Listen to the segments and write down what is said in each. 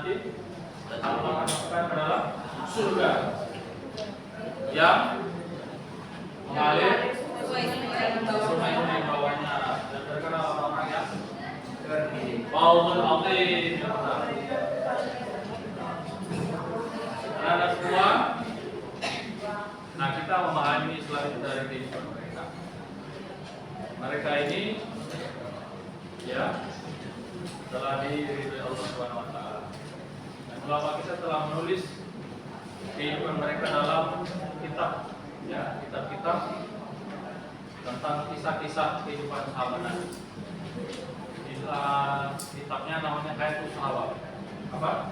nanti Allah akan masukkan ke dalam surga yang mengalir sungai yang bawahnya, dan terkenal orang-orang yang Fauzul Azim. Ada semua. Nah, kita memahami Islam itu dari kehidupan mereka. Mereka ini ya telah diridhoi Allah Subhanahu wa taala. Dan ulama kita telah menulis kehidupan mereka dalam kitab, ya, kitab-kitab tentang kisah-kisah kehidupan sahabat Nabi. Kitabnya namanya Hayatus Sahabat. Apa?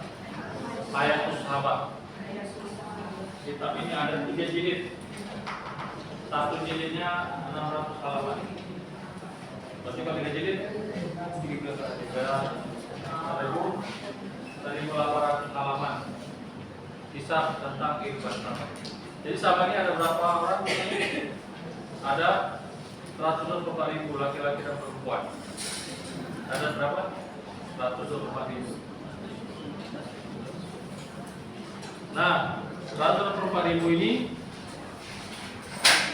Hayatus Sahabat. Kitab ini ada 3 jilid. Satu jilidnya 600 halaman. Berarti kalau 3 jilid 1.800 halaman. Kisah tentang kehidupan sahabat. Jadi sahabat ini ada berapa orang? Ada 124.000 laki-laki dan perempuan. Ada berapa? 124.000. Nah, 124.000 ini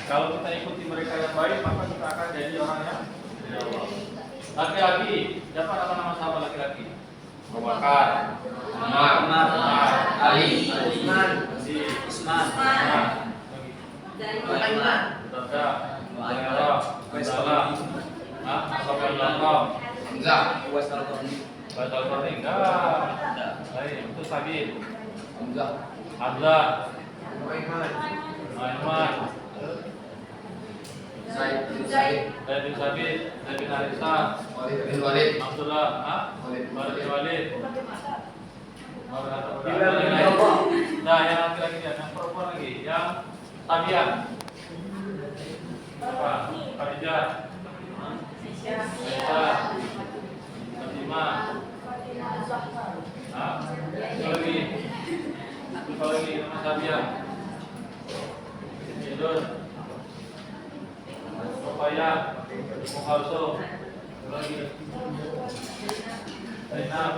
kalau kita ikuti mereka yang baik, maka kita akan jadi orang yang laki-laki. Siapa nama sahabat laki-laki? Abu Bakar, Umar, Ali, Utsman, itu Sabit, Hamzah, Aiman, Zaid bin Sabit, Zaid bin Harisah, Abdullah, Walid. Nah, yang laki-laki dia, yang perempuan lagi, yang Tabiah. Apa? Khadijah, Aisyah, Fatimah. Apa lagi nama Tabiah? Idun, Rupaya, Muhalso, lagi Zainab,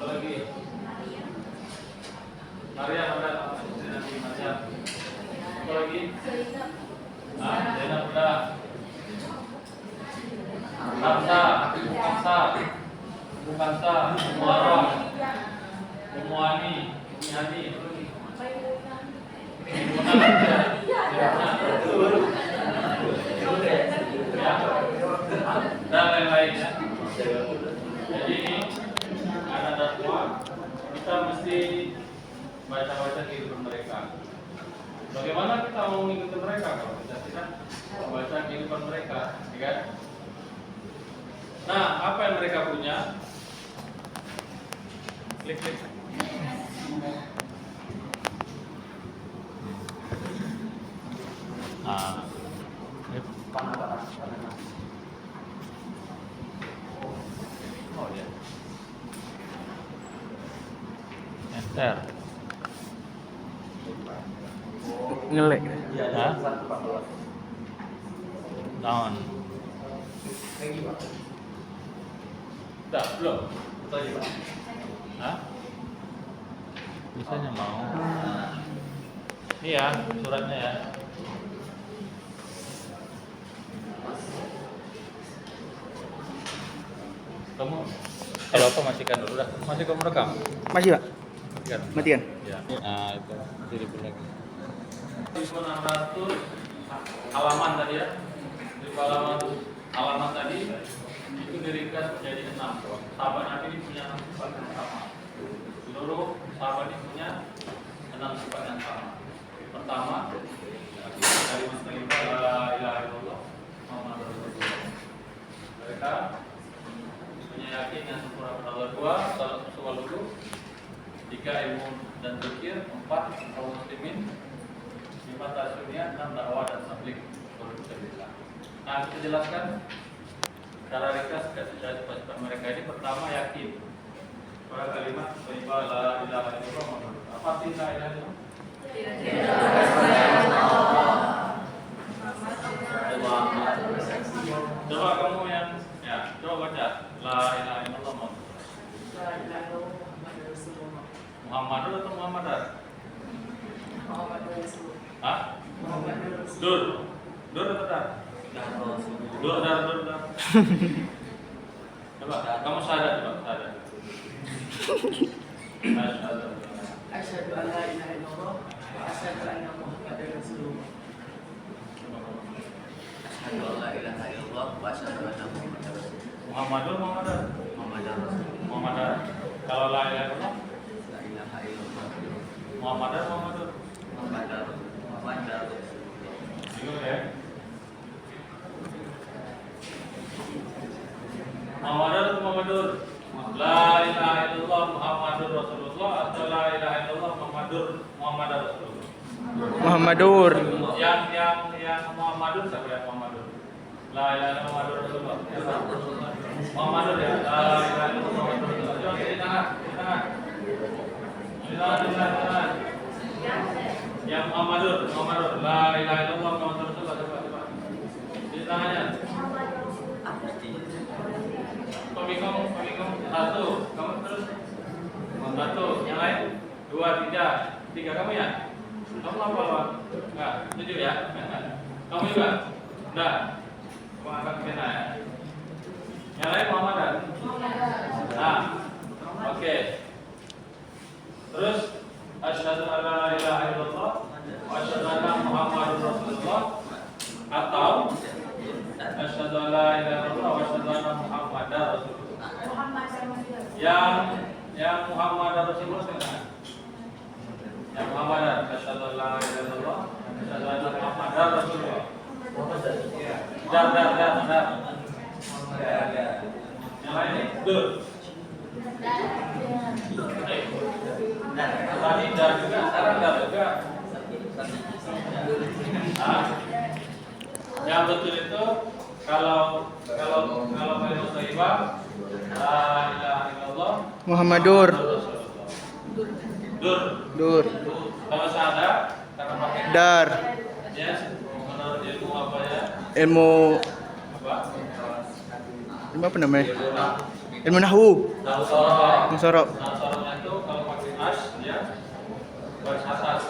lagi Maria, ada Nabi Maryam, lagi Zainab udah, Hamsa, Muharram, Umuani, Umihani, dan lain-lainnya. Jadi ini ada semua. Kita mesti baca-baca kehidupan mereka. Bagaimana kita mau mengikuti mereka kalau kita tidak membaca kehidupan mereka, ya kan? Nah, apa yang mereka punya? Klik. Oh ya. Enter. Ngelek. Ya. Down. Udah, belum? Tadi, Pak. Hah? Bisanya mau. Ini ya, suratnya ya. Kamu kalau apa matikan dulu dah. Masih kamu rekam? Masih, Pak. Matikan. Ya. Nah, itu masih di lagi. 1.600 halaman tadi ya. 1.600 halaman tadi itu diringkas menjadi 6. Sahabat Nabi ini punya 6 sifat yang sama. Seluruh sahabat ini punya 6 sifat yang sama. Pertama, dari Muslimah la ilaha illallah Muhammadur Rasulullah. Mereka punya yakin yang sempurna kepada Allah. 2, salat usul wudu. 3, ilmu dan zikir. 4, kaum muslimin. 5, tasyuniat. 6, dakwah dan tabligh. Nah, kita jelaskan cara ringkas sifat mereka ini. Pertama, yakin pada kalimat la ilaha illallah. Apa arti la ilaha illallah? Coba kamu yang, ya, coba baca la ilaha illallah. Muhammadur atau Muhammadar? Hah? Dur. Dur atau dar? Dur. Coba, kamu sadar coba, sadar. Asyhadu an la ilaha illallah wa asyhadu anna Muhammadar Rasulullah. Asyhadu an la ilaha illallah wa asyhadu anna Muhammadar Rasulullah. Muhammadur, Muhammadar. Muhammadar Rasulullah. Muhammadar. Kalau la ilaha illallah, La ilaha illallah. Muhammadar, Muhammadur. Muhammadar Rasulullah. Bingung ya? Muhammadar atau Muhammadur? La ilaha illallah Muhammadur Rasulullah atau la ilaha illallah Muhammadar Rasulullah? Muhammadur. Yang Muhammadur siapa ya Muhammadur? La ilaha illallah Muhammadur Rasulullah. Muhammadur ya. La ilaha illallah Muhammadur Rasulullah. Coba di tangan. Yang Muhammadur. La ilaha illallah Muhammadur Rasulullah. Coba. Di tangannya. Pemikong. Satu. Kamu terus. Satu. Yang lain. 2, 3 kamu ya? Kamu apa lawan? Enggak. 7 ya? Kamu juga? Enggak. Kamu angkat kena ya? Yang lain Muhammadan? Nah. Oke. Terus asyhadu an la ilaha illallah wa asyhadu anna Muhammadur Rasulullah atau asyhadu an la ilaha illallah wa asyhadu anna Muhammadar Rasulullah. Yang Muhammadar Rasulullah sekarang. Yang Muhammadar asyhadu an la ilaha illallah wa asyhadu anna Muhammadar Rasulullah. Dar. Yang lain ini dur. Tadi dar juga, sekarang dar juga. Yang betul itu kalau kalimat thayyibah la ilaha illallah Muhammadur. Dur. Kalau sadar karena pakai Dar. ya menurut ilmu apa ya? Ilmu apa namanya? Ilmu nahwu. Musorok. Soroknya itu kalau pakai as ya baris atas.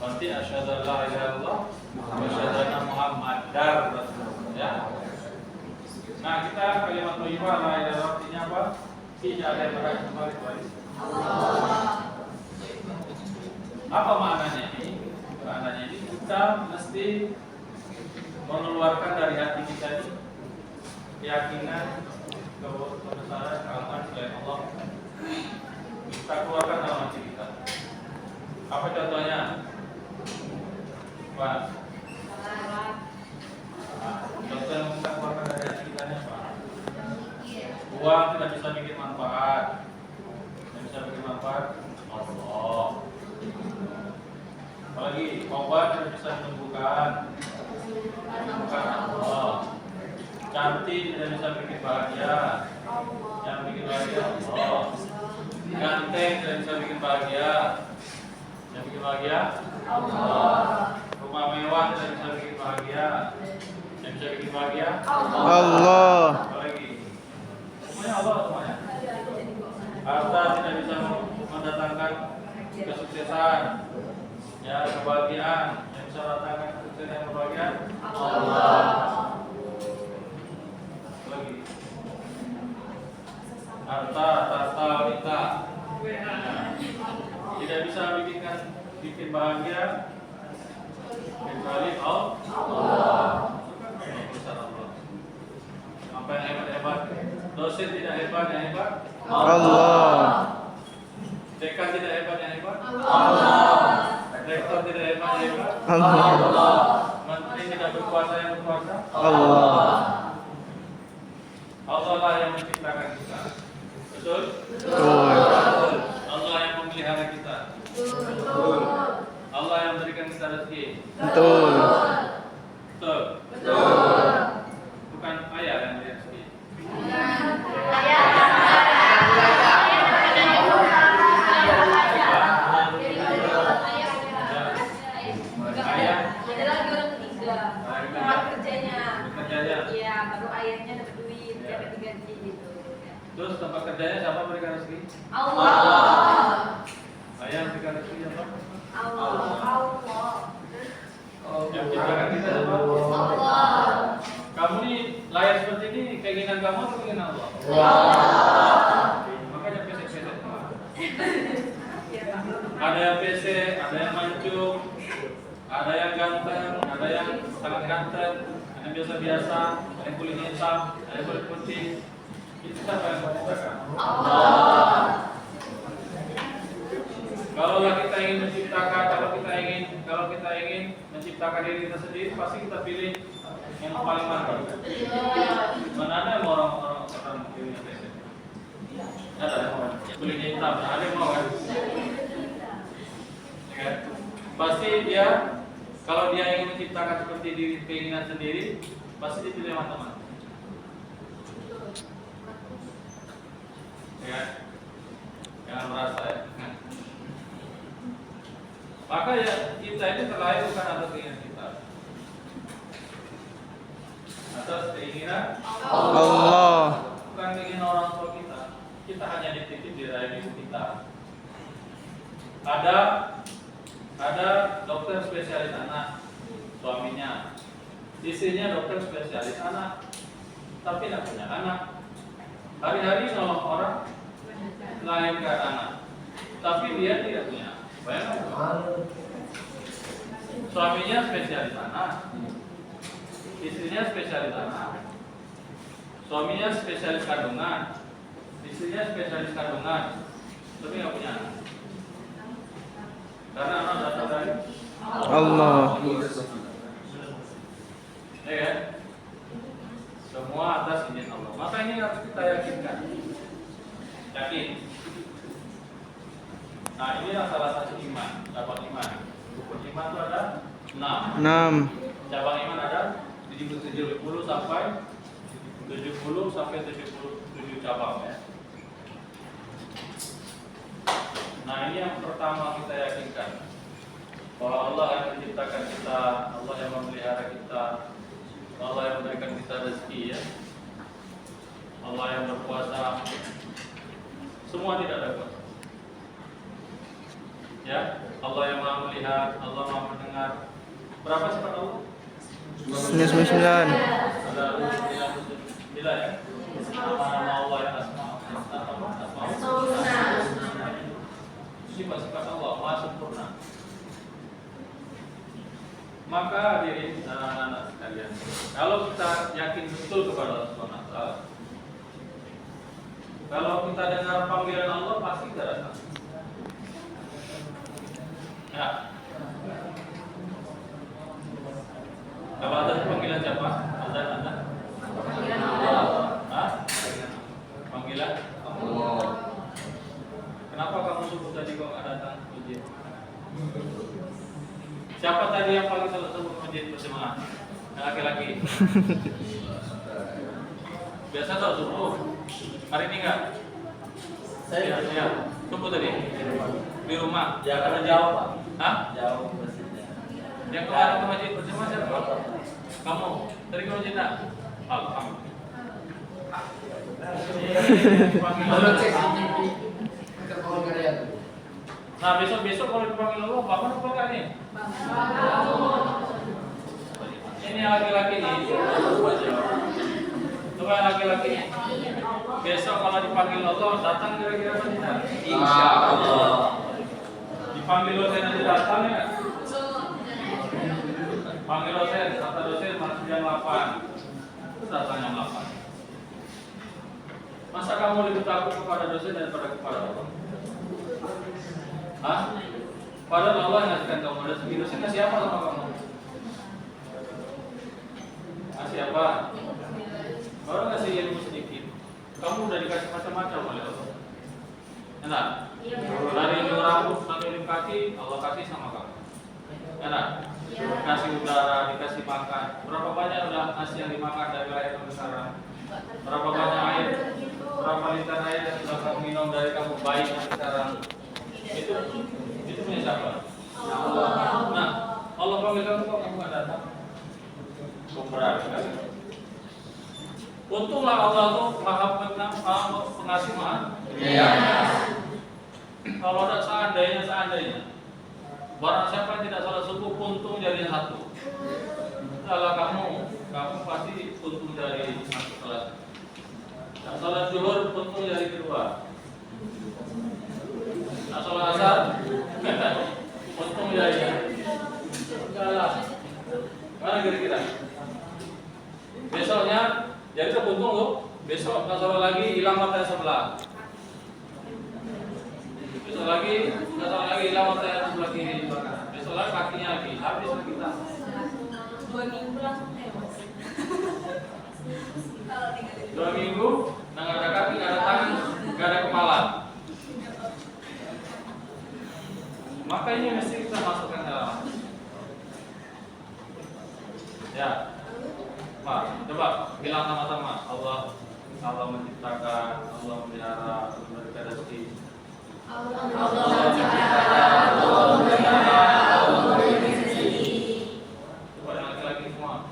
Berarti asyhadu an la ilaha illallah wa asyhadu anna Muhammadar Rasulullah ya. Nah, kita kalimat thayyibah la ilaha illallah artinya apa? Tidak ada yang berhak kembali kepada Allah. Apa maknanya ini? Maknanya ini kita mesti mengeluarkan dari hati kita ini keyakinan bahwa kebesaran keagungan selain Allah. Kita keluarkan dalam hati kita. Apa contohnya? Pak. Contoh yang kita keluarkan dari hati kita ini apa? Uang tidak bisa bikin manfaat. Tidak bisa bikin manfaat Allah. Apalagi obat tidak bisa menyembuhkan Allah. Cantik tidak bisa bikin bahagia. Yang bikin bahagia Allah. Ganteng tidak bisa bikin bahagia. Yang bikin bahagia Allah. Rumah mewah tidak bisa bikin bahagia. Yang bisa bikin bahagia Allah. Apalagi semuanya Allah semuanya. Harta tidak bisa mendatangkan kesuksesan, ya kebahagiaan. Yang bisa mendatangkan kesuksesan dan kebahagiaan Allah. Lagi harta, wanita tidak bisa bikin bahagia kecuali Allah. Apa yang hebat-hebat? Dosen tidak hebat, yang hebat Allah. Dekan tidak hebat, yang hebat Allah. Rektor tidak hebat, yang hebat Allah. Menteri tidak berkuasa, yang berkuasa Allah. Allah lah yang menciptakan kita. Betul? Betul. Allah yang memelihara kita. Allah yang memberikan kita rezeki. Betul. Betul. Bukan ayah yang beri rezeki. Ayah. Ada lagi orang ketiga, tempat kerjanya. Bekerjanya. Iya, baru ayahnya dapat duit, dia dapat gaji gitu. Terus tempat kerjanya siapa berikan rezeki? Allah. yang berikan rezeki apa? Allah. Yang menciptakan kita apa? Allah. Kamu nih lahir seperti ini, keinginan kamu atau keinginan Allah? Makanya pesek-pesek semua. Ada yang pesek, ada yang mancung, ada yang ganteng, ada yang sangat ganteng, ada yang biasa-biasa, ada yang kulit hitam, ada yang kulit putih. Itu siapa yang menciptakan? Allah. Kalau kita ingin menciptakan, kalau kita ingin menciptakan diri kita sendiri, pasti kita pilih yang paling mantap. Mana ada yang mau orang pilih yang pesek? Ada yang mau kulitnya hitam, ada yang mau kan? Ya, pasti dia kalau dia ingin menciptakan seperti diri keinginan sendiri, pasti dipilih teman-teman. Ya, jangan merasa ya. Maka ya kita ini terlahir bukan atas keinginan kita, atas keinginan Allah. bukan keinginan orang tua kita. Kita hanya dititip di rahim ibu kita. Ada dokter spesialis anak, suaminya, istrinya dokter spesialis anak, tapi tidak punya anak. Hari-hari nolong orang melahirkan anak, tapi dia tidak punya. Bayangkan, suaminya spesialis anak, istrinya spesialis anak, suaminya spesialis kandungan, istrinya spesialis kandungan, tapi nggak punya anak. Karena anak datang dari Allah. ya kan? Semua atas izin Allah. Maka ini harus kita yakinkan. Yakin. Nah, inilah salah satu iman, cabang iman. Rukun iman itu ada 6. 6. Cabang iman ada 70 sampai 77 cabang ya. Nah, ini yang pertama kita yakinkan, bahwa Allah yang menciptakan kita, Allah yang memelihara kita, Allah yang memberikan kita rezeki ya, Allah yang berkuasa, semua tidak ada kuasa. Ya, Allah yang maha melihat, Allah maha mendengar. Berapa sifat Allah? 99. Ada 99 ya. Nama Allah yang asma. Sifat-sifat Allah maha sempurna. Maka hadirin anak-anak sekalian, kalau kita yakin betul kepada Allah SWT, kalau kita dengar panggilan Allah pasti kita datang. Ya. Kalau ada panggilan siapa? Ada. Panggilan Allah. Hah? Panggilan Allah. Kenapa kamu subuh tadi kok nggak datang masjid? Siapa tadi yang paling sebut masjid berjemaah? Yang laki-laki. Biasa tak subuh. Hari ini enggak? Saya. Subuh tadi. Di rumah. Jangan jauh, Pak. Hah? Jauh masjidnya. Yang kemarin ke masjid berjemaah siapa? Kamu. Tadi ke masjid enggak? Alhamdulillah. Nah, besok kalau dipanggil Allah, bangun apa enggak nih? Ini yang laki-laki nih. Coba yang laki-laki nih. Besok kalau dipanggil Allah, datang kira-kira apa tidak? Insya Allah. Dipanggil dosen aja datang ya? Panggil dosen, kata dosen masih jam 8. Terus datang jam 8. Masa kamu lebih takut kepada dosen daripada kepada Allah? Hah? Padahal Allah yang ngasihkan kamu rezeki. Dosen ngasih apa sama kamu? Ngasih apa? Baru ngasih ilmu sedikit. Kamu udah dikasih macam-macam oleh Allah. Enak? Dari ujung rambut sampai ujung kaki, Allah kasih sama kamu. Enak? Kasih udara, dikasih makan. Berapa banyak udah ngasih yang dimakan dari lahir sampai sekarang? Berapa banyak air? Berapa liter air yang sudah kamu minum dari kamu bayi sampai sekarang? Itu punya siapa? Allah. Nah, Allah panggil kamu kok kamu nggak datang? Berarti kan? Untunglah Allah tuh maha pengasih maha. Iya. Kalau ada seandainya, barang siapa yang tidak sholat subuh, puntung jari satu. Kalau kamu pasti puntung jari satu kelas. Yang sholat zuhur, puntung jari kedua. Nah, sholat asar, puntung jari. Kalah. Mana kira-kira? Besoknya, jadi kepuntung loh. Besok nggak sholat lagi, hilang mata sebelah. Besok lagi, nggak sholat lagi, hilang mata sebelah kiri. Besok lagi kakinya lagi, habis kita. 2 minggu langsung tewas. 2 minggu, nggak ada kaki, nggak ada tangan, nggak ada kepala. Maka ini mesti kita masukkan dalam. Ya, Pak, coba bilang sama-sama. Allah menciptakan, Allah memelihara, Allah memberikan rezeki. Allah menciptakan, Allah memelihara, Allah memberikan rezeki. Coba yang laki-laki semua,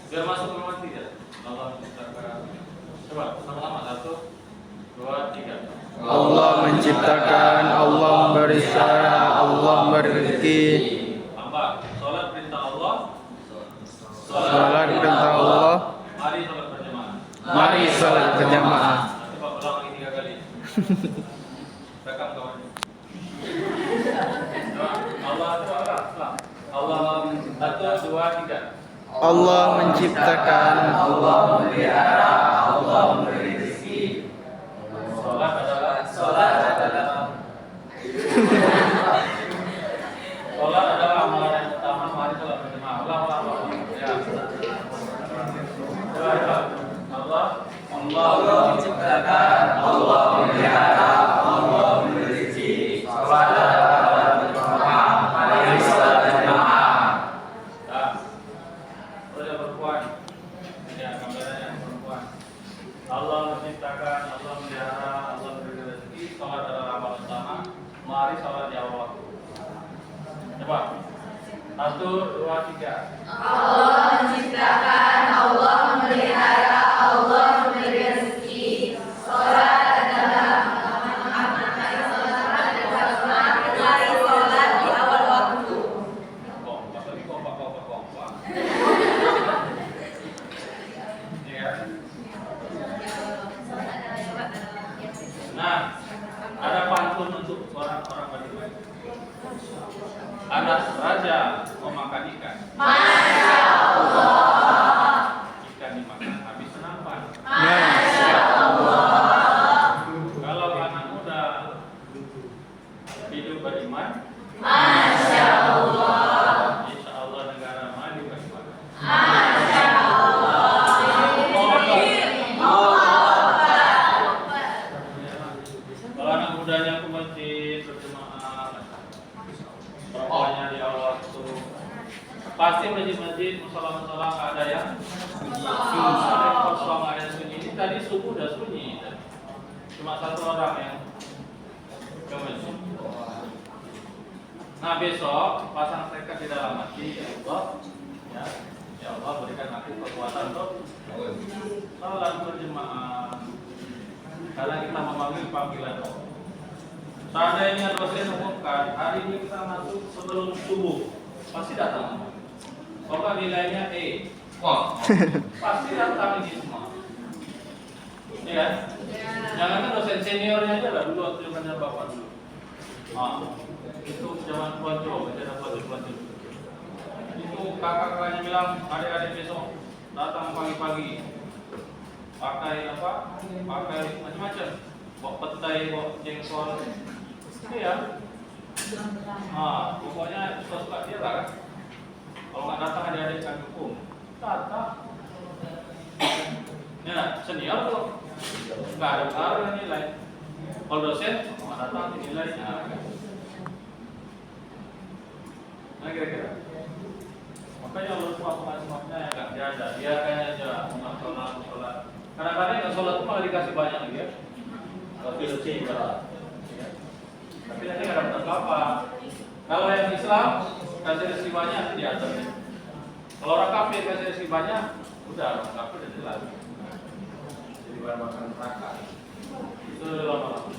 biar masuk ke hati ya. Allah menciptakan. Coba sama-sama 1, 2, 3. Allah menciptakan, Allah memberi saya, Allah memberi rezeki. Tambah, sholat perintah Allah. Salat perintah Allah. Mari sholat berjamaah. Mari salat berjamaah. Coba ulang lagi 3 kali. Rekam kawan. Allah 1, 2, 3. Allah menciptakan, Allah memelihara, Allah memberi rezeki. Sholat adalah amalan yang utama. Mari sholat berjamaah. Ulang. Ya. Allah menciptakan, Allah memelihara, Allah memberi rezeki. Salat adalah berjamaah, mari salat berjamaah. Ya. Ada perempuan. Ya, gambarannya perempuan. Allah menciptakan, Allah memelihara, Allah memberi rezeki. Sholat adalah amalan utama. Mari sholat di awal waktu. Coba. 1, 2, 3. Allah menciptakan, Allah memelihara, Allah memberi rezeki. Salat adalah mari salat di awal waktu. Kompak. Ya. Nah, ada pantun untuk orang-orang beriman. Ada raja mau makan ikan. Masya Allah. Ikan dimakan habis senapan. Masya Allah. Kalau anak muda hidup beriman, Masya Allah. insya Allah negara maju beriman. Masya Allah. Kalau anak mudanya ke masjid berjemaah, perempuannya di awal waktu, pasti masjid-masjid, musola-musola nggak ada yang kosong, ada yang sunyi. Ini tadi subuh udah sunyi, cuma 1 orang yang ke masjid. Nah besok pasang tekad di dalam hati, ya Allah, ya Allah berikan aku kekuatan untuk salat berjemaah. Karena kita memanggil panggilan Allah. Seandainya dosen umumkan hari ini kita masuk sebelum subuh, pasti datang. Pokoknya nilainya E. Wah, pasti datang ini semua. Iya kan? Jangan dosen seniornya aja lah dulu waktu zamannya bapak dulu. Itu zaman Tuan Jo, kita dapat Tuan Jo. Itu kakak-kakaknya bilang, adik-adik besok datang pagi-pagi. Pakai apa? Pakai macam-macam. Bawa petai, bawa jengkol. Iya. Pokoknya suka dia lah kan. Kalau nggak datang adik-adik kan hukum. Datang. Ya, senior tuh nggak ada pengaruh nilai. Kalau dosen nggak datang nilainya. Nah kira-kira. Makanya lupa pengasuhannya ya nggak ada. Dia kayaknya aja sholat. Kadang-kadang yang sholat itu malah dikasih banyak lagi ya. Kalau rezeki berat. Tapi nanti nggak dapat apa. Kalau yang Islam kasih rezeki banyak itu di atasnya. Kalau orang kafir kasih rezeki banyak, udah orang kafir udah jelas. Jadi bahan makan neraka. Itu lama-lama.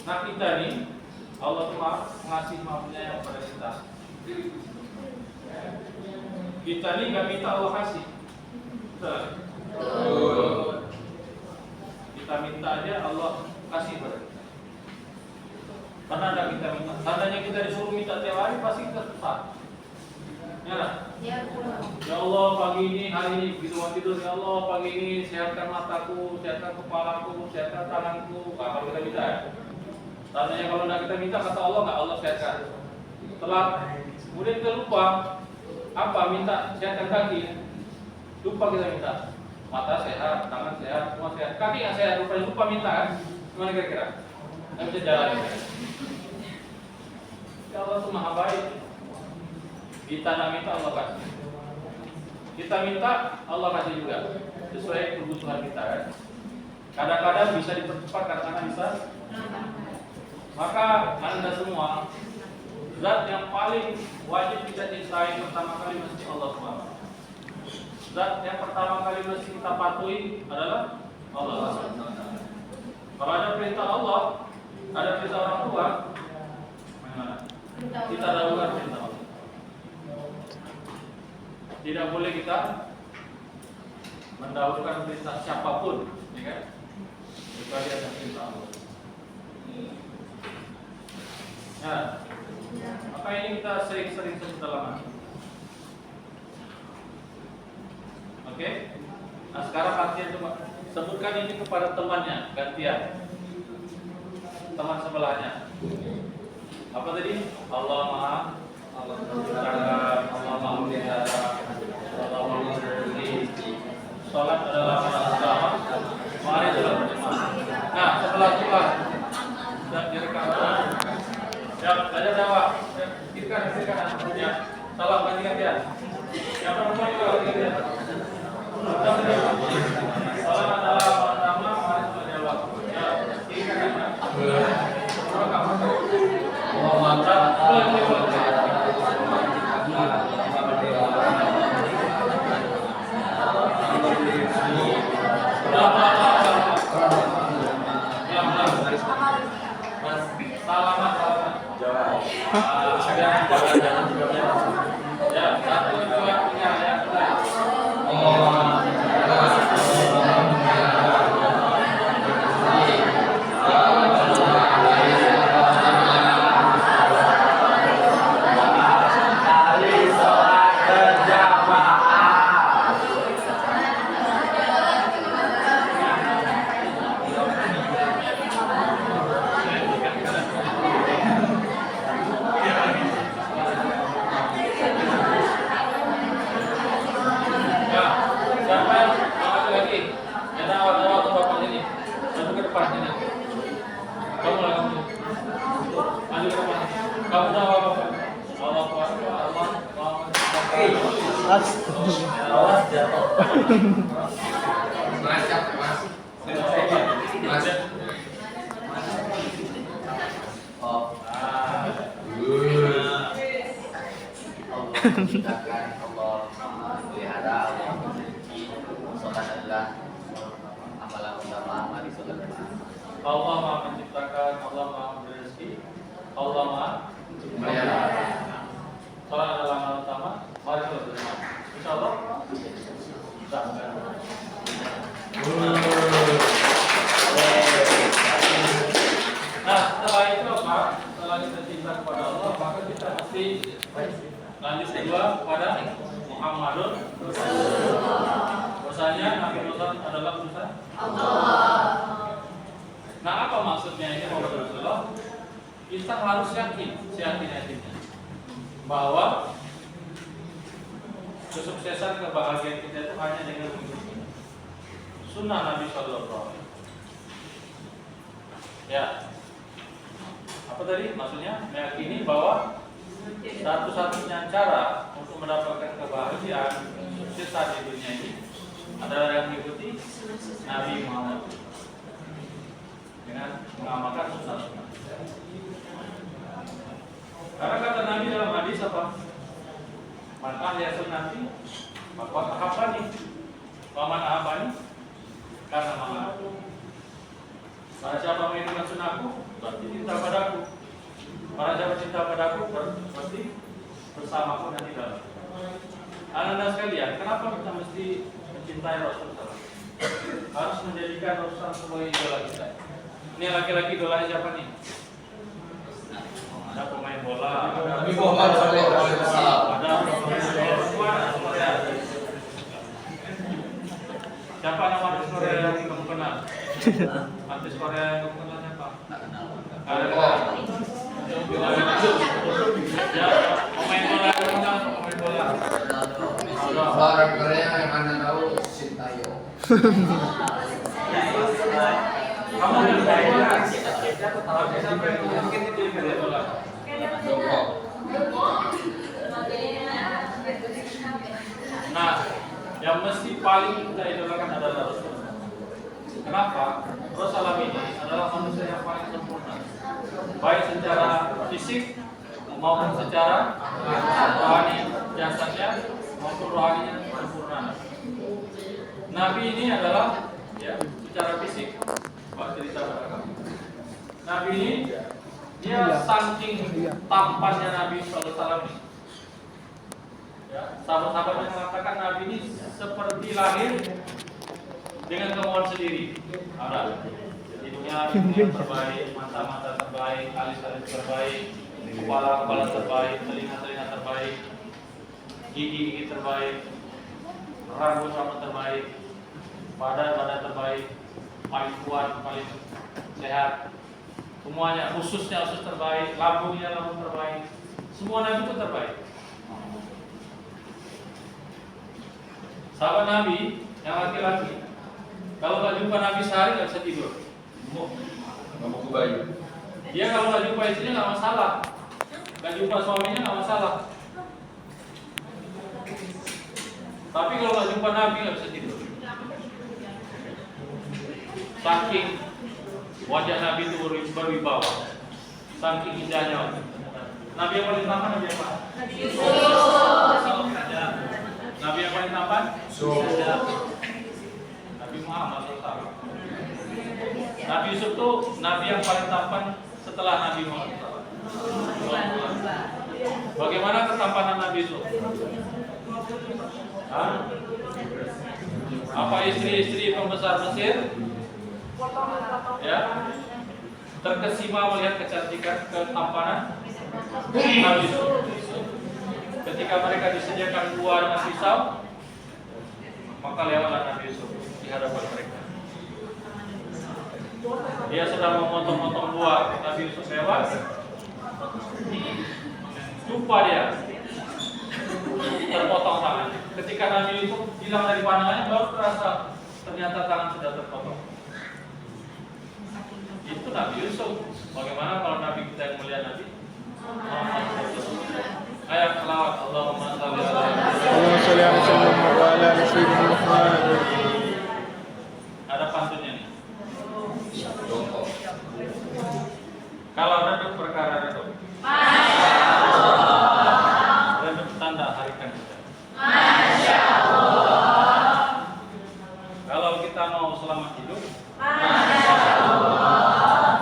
Nah kita nih, Allah tuh ngasih maafnya yang kepada kita. Kita nih nggak minta Allah kasih. Betul. Kita minta aja Allah kasih pada kita. Mana ada kita minta? Tandanya kita disuruh minta tiap hari pasti kita susah. Ya Allah pagi ini hari ini begitu mau tidur, ya Allah pagi ini sehatkan mataku, sehatkan kepalaku, sehatkan tanganku. Nah, kalau kita minta ya. Tandanya kalau tidak kita minta kata Allah nggak Allah sehatkan. Setelah kemudian kita lupa apa minta sehatkan kaki, lupa kita minta mata sehat, tangan sehat, semua sehat, kaki nggak sehat, lupa minta kan? Gimana kira-kira? Nggak bisa jalan. Ya Allah itu maha baik. Kita nggak minta Allah kasih. Kita minta Allah kasih juga sesuai kebutuhan kita kan. Kadang-kadang bisa dipercepat, kadang-kadang bisa. Maka Anda semua, zat yang paling wajib kita cintai pertama kali mesti Allah SWT. Zat yang pertama kali mesti kita patuhi adalah Allah SWT. Kalau ada perintah Allah, ada perintah orang tua, kita dahulukan perintah Allah. Tidak boleh kita mendahulukan perintah siapapun, ya kan? Kecuali ada perintah Allah. Nah, maka ini kita sering-sering sebut dalam hati. Oke? Nah sekarang artinya coba sebutkan ini kepada temannya, gantian. Teman sebelahnya. Apa tadi? Allah Maha menciptakan, Allah Maha memelihara, Allah Maha memberi. Salat adalah amal utama. Mari dalam berjemaah. Nah, setelah sholat dan direkam. Ya, belajar jawab. Silakan. Ya, salam ganti-gantian. Yang perempuan juga ganti-gantian. Salam adalah amal utama. Mari jawab. Ya, silakan. Allah mantap. Menciptakan, Allah memelihara, Allah memberi. Sholat adalah amalan utama. Mari sholat. Allah Maha menciptakan, Allah Maha memberi rezeki, Allah Maha memelihara. Sholat adalah amalan utama. Mari sholat berjamaah. Insyaallah. Nah, setelah itu apa? Setelah kita cinta kepada Allah, maka kita mesti lanjut kedua kepada Muhammadun Rasulullah. Bahwasanya Nabi Muhammad adalah utusan Allah. Nah, apa maksudnya ini Muhammad Rasulullah? Kita harus yakin, yakinnya bahwa kesuksesan kebahagiaan kita itu hanya dengan mengikuti sunnah Nabi Sallallahu Alaihi Wasallam. Ya, apa tadi maksudnya? Meyakini bahwa satu-satunya cara untuk mendapatkan kebahagiaan kesuksesan di dunia ini adalah yang mengikuti Nabi Muhammad dengan mengamalkan sunnah-sunnah. Karena kata Nabi dalam hadis apa? Man ahya sunnati maka ahabani. Paman ahabani karena mana? Barang siapa mengikuti sunnahku berarti Kenapa kita mesti mencintai Rasulullah? Harus menjadikan Rasulullah sebagai idola kita. Ini laki-laki idolanya siapa nih? Ada pemain bola, ada Nabi Muhammad SAW. ada perempuan Korea. Siapa nama artis Korea yang kamu kenal? Artis Korea yang kamu kenal siapa? Ada ya, pemain bola yang kamu kenal, pemain bola. Orang Korea yang Anda tahu Sintayong. Kamu yang main bola. Mungkin itu yang bola. Nah, yang mesti paling kita idolakan adalah Rasul. Kenapa? Rasulullah ini adalah manusia yang paling sempurna, baik secara fisik maupun secara rohani, jasadnya maupun rohaninya sempurna. Nabi ini adalah ya secara fisik, Pak cerita pada kami. Nabi ini dia saking tampannya Nabi SAW ini. Ya, sahabat-sahabat yang mengatakan Nabi ini seperti lahir dengan kemauan sendiri. Ada hidungnya yang terbaik, mata-mata terbaik, alis-alis terbaik, kepala terbaik, telinga terbaik, gigi terbaik, rambut terbaik, badan terbaik, paling kuat, paling sehat. Semuanya, khususnya usus terbaik, lambungnya terbaik. Semua Nabi itu terbaik. Sahabat Nabi yang laki-laki, kalau nggak jumpa Nabi sehari nggak bisa tidur. Nggak mau kebayu. Dia kalau nggak jumpa istrinya nggak masalah, nggak jumpa suaminya nggak masalah. Tapi kalau nggak jumpa Nabi nggak bisa tidur. Saking wajah Nabi itu berwibawa, saking indahnya. Nabi yang paling tampan Nabi apa? Nabi yang paling tampan? Nabi Muhammad SAW. Nabi Yusuf itu Nabi yang paling tampan setelah Nabi Muhammad SAW. Bagaimana ketampanan Nabi Yusuf? Apa istri-istri pembesar Mesir? Ya, terkesima melihat kecantikan, ketampanan Nabi Yusuf. Ketika mereka disediakan buah dengan pisau, maka lewatlah Nabi Yusuf di hadapan mereka. Dia sedang memotong-motong buah, Nabi Yusuf lewat, lupa dia, terpotong tangan. Ketika Nabi Yusuf hilang dari pandangannya, baru terasa ternyata tangan sudah terpotong. Itu Nabi Yusuf. Bagaimana kalau Nabi kita yang mulia Nabi? Ayat selawat Allahumma shalli ala Allahumma wa ala sayyidina Muhammad. Ada pantunnya nih. Kalau redup perkara redup. Redup tanda harikan kita. Masya Allah. Kalau kita mau selamat hidup, Masya Allah.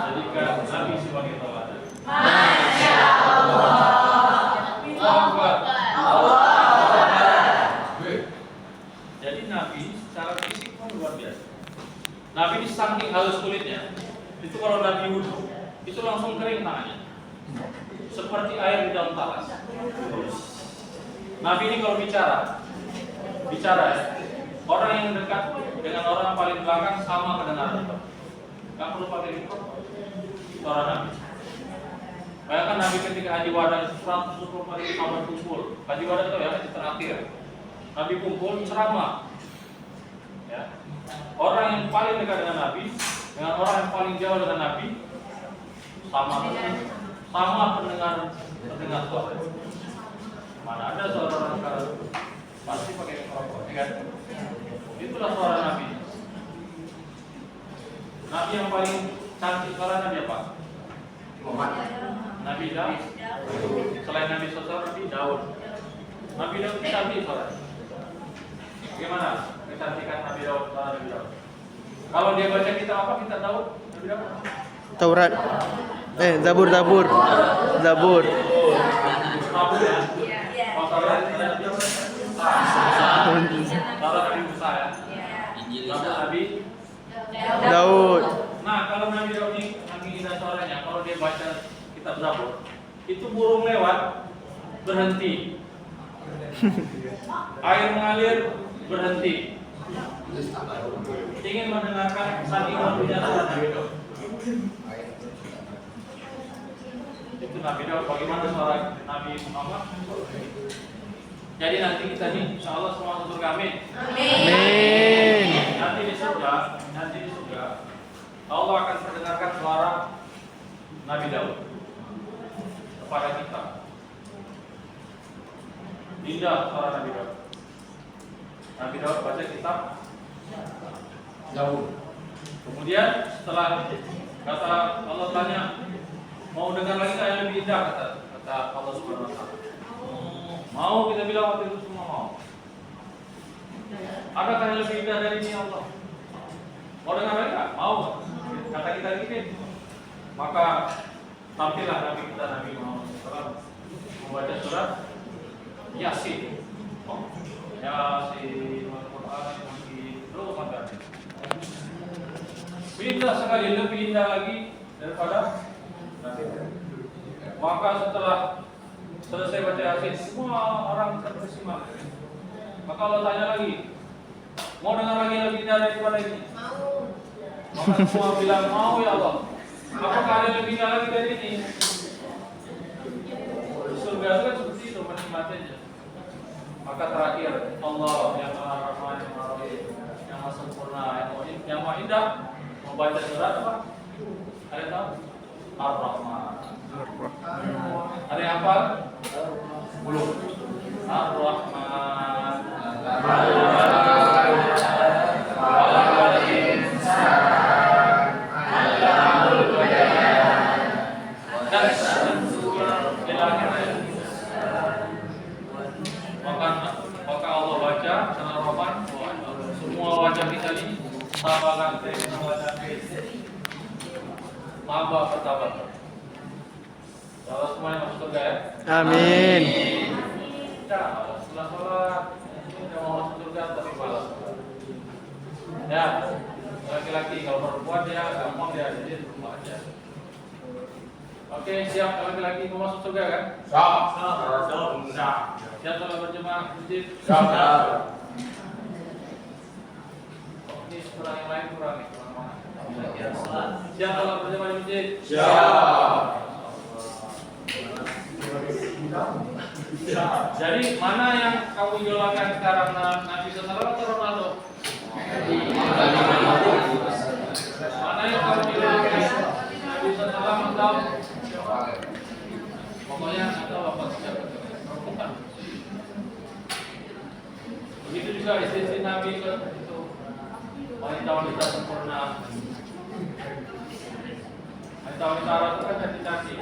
jadikan Nabi sebagai teladan. Masya Allah. Jadi Nabi secara fisik pun luar biasa. Nabi ini saking halus kulitnya, itu kalau Nabi wudhu, itu langsung kering tangannya, seperti air di dalam talas. Nabi ini kalau bicara ya, orang yang dekat dengan orang yang paling belakang sama kedengaran. Gak perlu pakai mikrofon. Suara Nabi. Bayangkan Nabi ketika Haji Wada 124 sahabat kumpul. Haji Wada itu ya haji terakhir. Nabi kumpul ceramah. Ya. Orang yang paling dekat dengan Nabi dengan orang yang paling jauh dengan Nabi sama pendengar suara. Mana ada suara orang sekarang pasti pakai mikrofon, ya kan? Itulah suara Nabi. Nabi yang paling cantik suara Nabi apa? Nabi Daud. Selain Nabi Sosial, Nabi Daud. Nabi Daud cantik suara. Bagaimana kecantikan Nabi Daud? Nabi Daud. Kalau dia baca kitab apa kita tahu Nabi Daud? Taurat. Zabur. Zabur ya. Kalau Taurat ada Nabi Daud. Musa ya. Injil Lalu Isa. Nabi. Daud. Nah, kalau Nabi Daud ini lagi indah suaranya, kalau dia baca kitab Zabur, itu burung lewat berhenti, air mengalir berhenti, ingin mendengarkan saking merdunya suara Nabi Daud. Itu Nabi Daud. Bagaimana suara Nabi Muhammad? Jadi nanti kita nih, insya Allah semua masuk surga. Amin. Amin. Nanti di surga, Allah akan mendengarkan suara Nabi Daud kepada kita. Indah suara Nabi Daud. Nabi Daud baca kitab Zabur. Kemudian setelah kata Allah tanya, mau dengar lagi nggak yang lebih indah, kata Allah Subhanahu Wa Taala. Mau, kita bilang waktu itu semua mau. Adakah yang lebih indah dari ini Allah? Mau dengar lagi nggak? Mau. Kata kita gini, maka tampillah Nabi kita Nabi Muhammad SAW membaca surat Yasin. Yasin, Al-Quran, terus makan. Indah sekali, lebih indah lagi daripada Nabi. Maka setelah selesai baca Yasin, semua orang terkesima. Maka Allah tanya lagi, mau dengar lagi yang lebih indah daripada ini? Maka semua bilang, mau ya Allah. Apakah ada yang lebih indah lagi dari ini? Surga itu kan seperti itu, menikmatinya. Maka terakhir, Allah yang Maha Rahman, yang Maha Rahim, yang Maha Sempurna, yang Maha Indah, membaca surat apa? Ada yang tahu? Ar-Rahman. Ada yang hafal? Belum. Ar-Rahman. Maka Allah baca Salah Rahman, semua wajah kita ini tambah lantai, tambah lantai, tambah bertambah. Kalau semuanya masuk surga ya. Amin. Ya, setelah sholat kita mau masuk surga tapi malas. Ya, laki-laki kalau perempuan dia gampang dia jadi rumah aja. Oke, siap laki-laki mau masuk surga kan? Siap. Siap kalau berjemaah masjid. Siap. Ini kurang yang lain kurang nih. Siap kalau berjemaah di masjid. Siap. Jadi mana yang kamu idolakan sekarang, Nabi Sallallahu atau Ronaldo? Mana yang kamu idolakan, Nabi Sallallahu atau? Pokoknya atau apa saja. Begitu juga istri Nabi itu wanita-wanita sempurna. Wanita-wanita Arab itu kan cantik-cantik.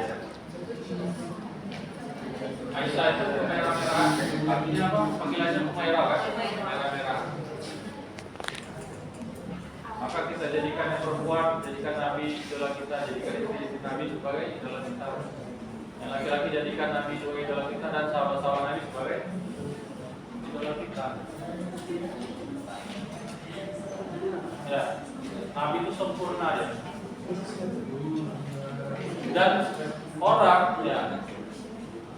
Aisyah itu merah-merah, artinya apa? Panggilannya merah kan? Merah-merah. Maka kita jadikan yang perempuan, jadikan Nabi idola kita, jadikan istri Nabi sebagai idola kita. Yang laki-laki jadikan Nabi sebagai idola kita dan sahabat-sahabat Nabi sebagai idola kita. Ya, Nabi itu sempurna ya. Dan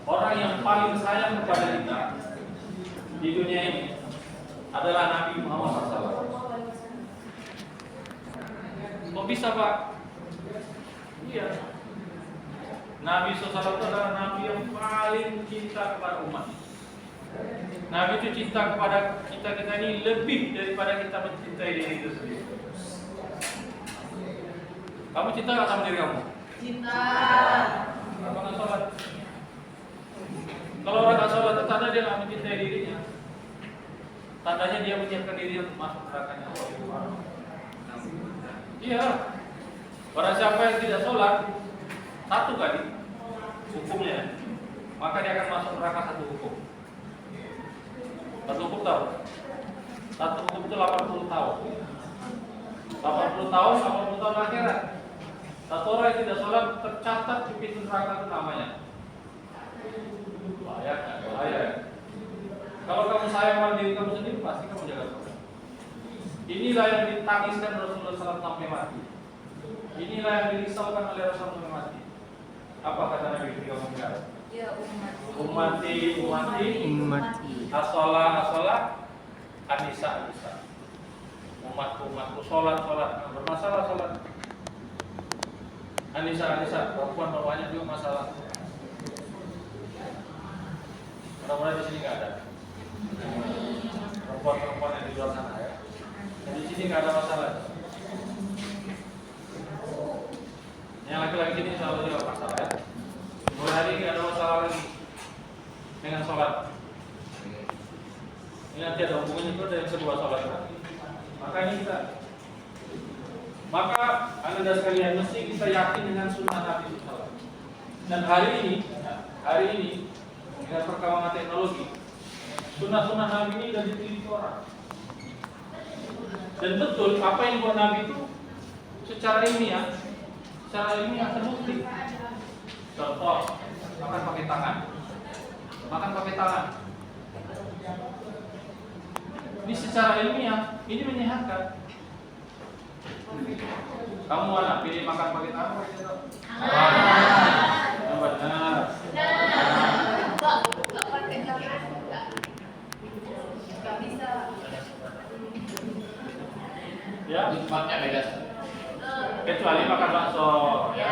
orang yang paling sayang kepada kita di dunia ini adalah Nabi Muhammad SAW. Kok bisa Pak? Iya. Nabi SAW itu adalah Nabi yang paling cinta kepada umat. Nabi itu cinta kepada kita ini lebih daripada kita mencintai diri itu sendiri. Kamu cinta nggak sama diri kamu? Cinta. Kenapa nggak sholat? Kalau orang nggak sholat, tanda dia nggak mencintai dirinya. Tandanya dia menyiapkan diri untuk masuk nerakanya Allah. Iya. Barang siapa yang tidak sholat, satu kali hukumnya, maka dia akan masuk neraka satu hukum. Satu hukum tahu? Satu hukum itu 80 tahun. 80 tahun, 80 tahun akhirat. Satu orang yang tidak sholat tercatat di pintu neraka itu namanya. Bahaya. Kalau kamu sayang sama diri kamu sendiri, pasti kamu jaga sholat. Inilah yang ditangiskan Rasulullah SAW sampai mati. Inilah yang dirisaukan oleh Rasulullah sampai mati. Apa kata Nabi ketika meninggal? Ya Ummati, Ummati. asolah, anisa. Umatku, sholat, bermasalah sholat. Anisa, perempuan banyak juga masalah. Mudah-mudahan di sini nggak ada perempuan yang di luar sana ya. Di sini nggak ada masalah. Yang laki-laki ini selalu juga masalah ya. Mulai hari ini ada masalah lagi dengan sholat. Ini nanti ada hubungannya itu dari sebuah sholat. Maka anda dan sekalian mesti kita yakin dengan sunnah Nabi SAW. Dan hari ini dengan perkembangan teknologi, sunnah Nabi ini sudah diteliti orang. Dan betul apa yang buat Nabi itu secara ilmiah terbukti. Contoh, makan pakai tangan. Ini secara ilmiah ini menyehatkan. Kamu mana pilih makan pakai tangan? Benar. Ya, Nikmatnya beda. kecuali makan bakso. Ya.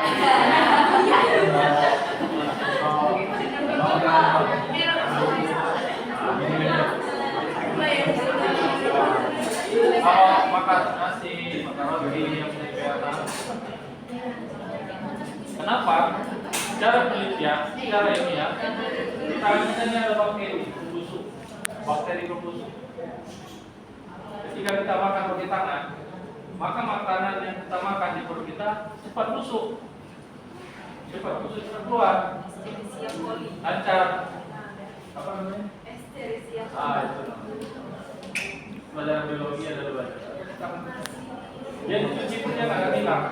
Kalau makan nasi, makan roti yang punya kelihatan. Kenapa? Cara penelitian, cara ilmiah, kita ada bakteri pembusuk. Ketika kita makan pakai tangan, maka makanan yang kita makan di perut kita cepat busuk, cepat keluar, lancar. Apa namanya? Itu. Pelajaran biologi ada belajar. Dia dicuci pun dia nggak akan hilang.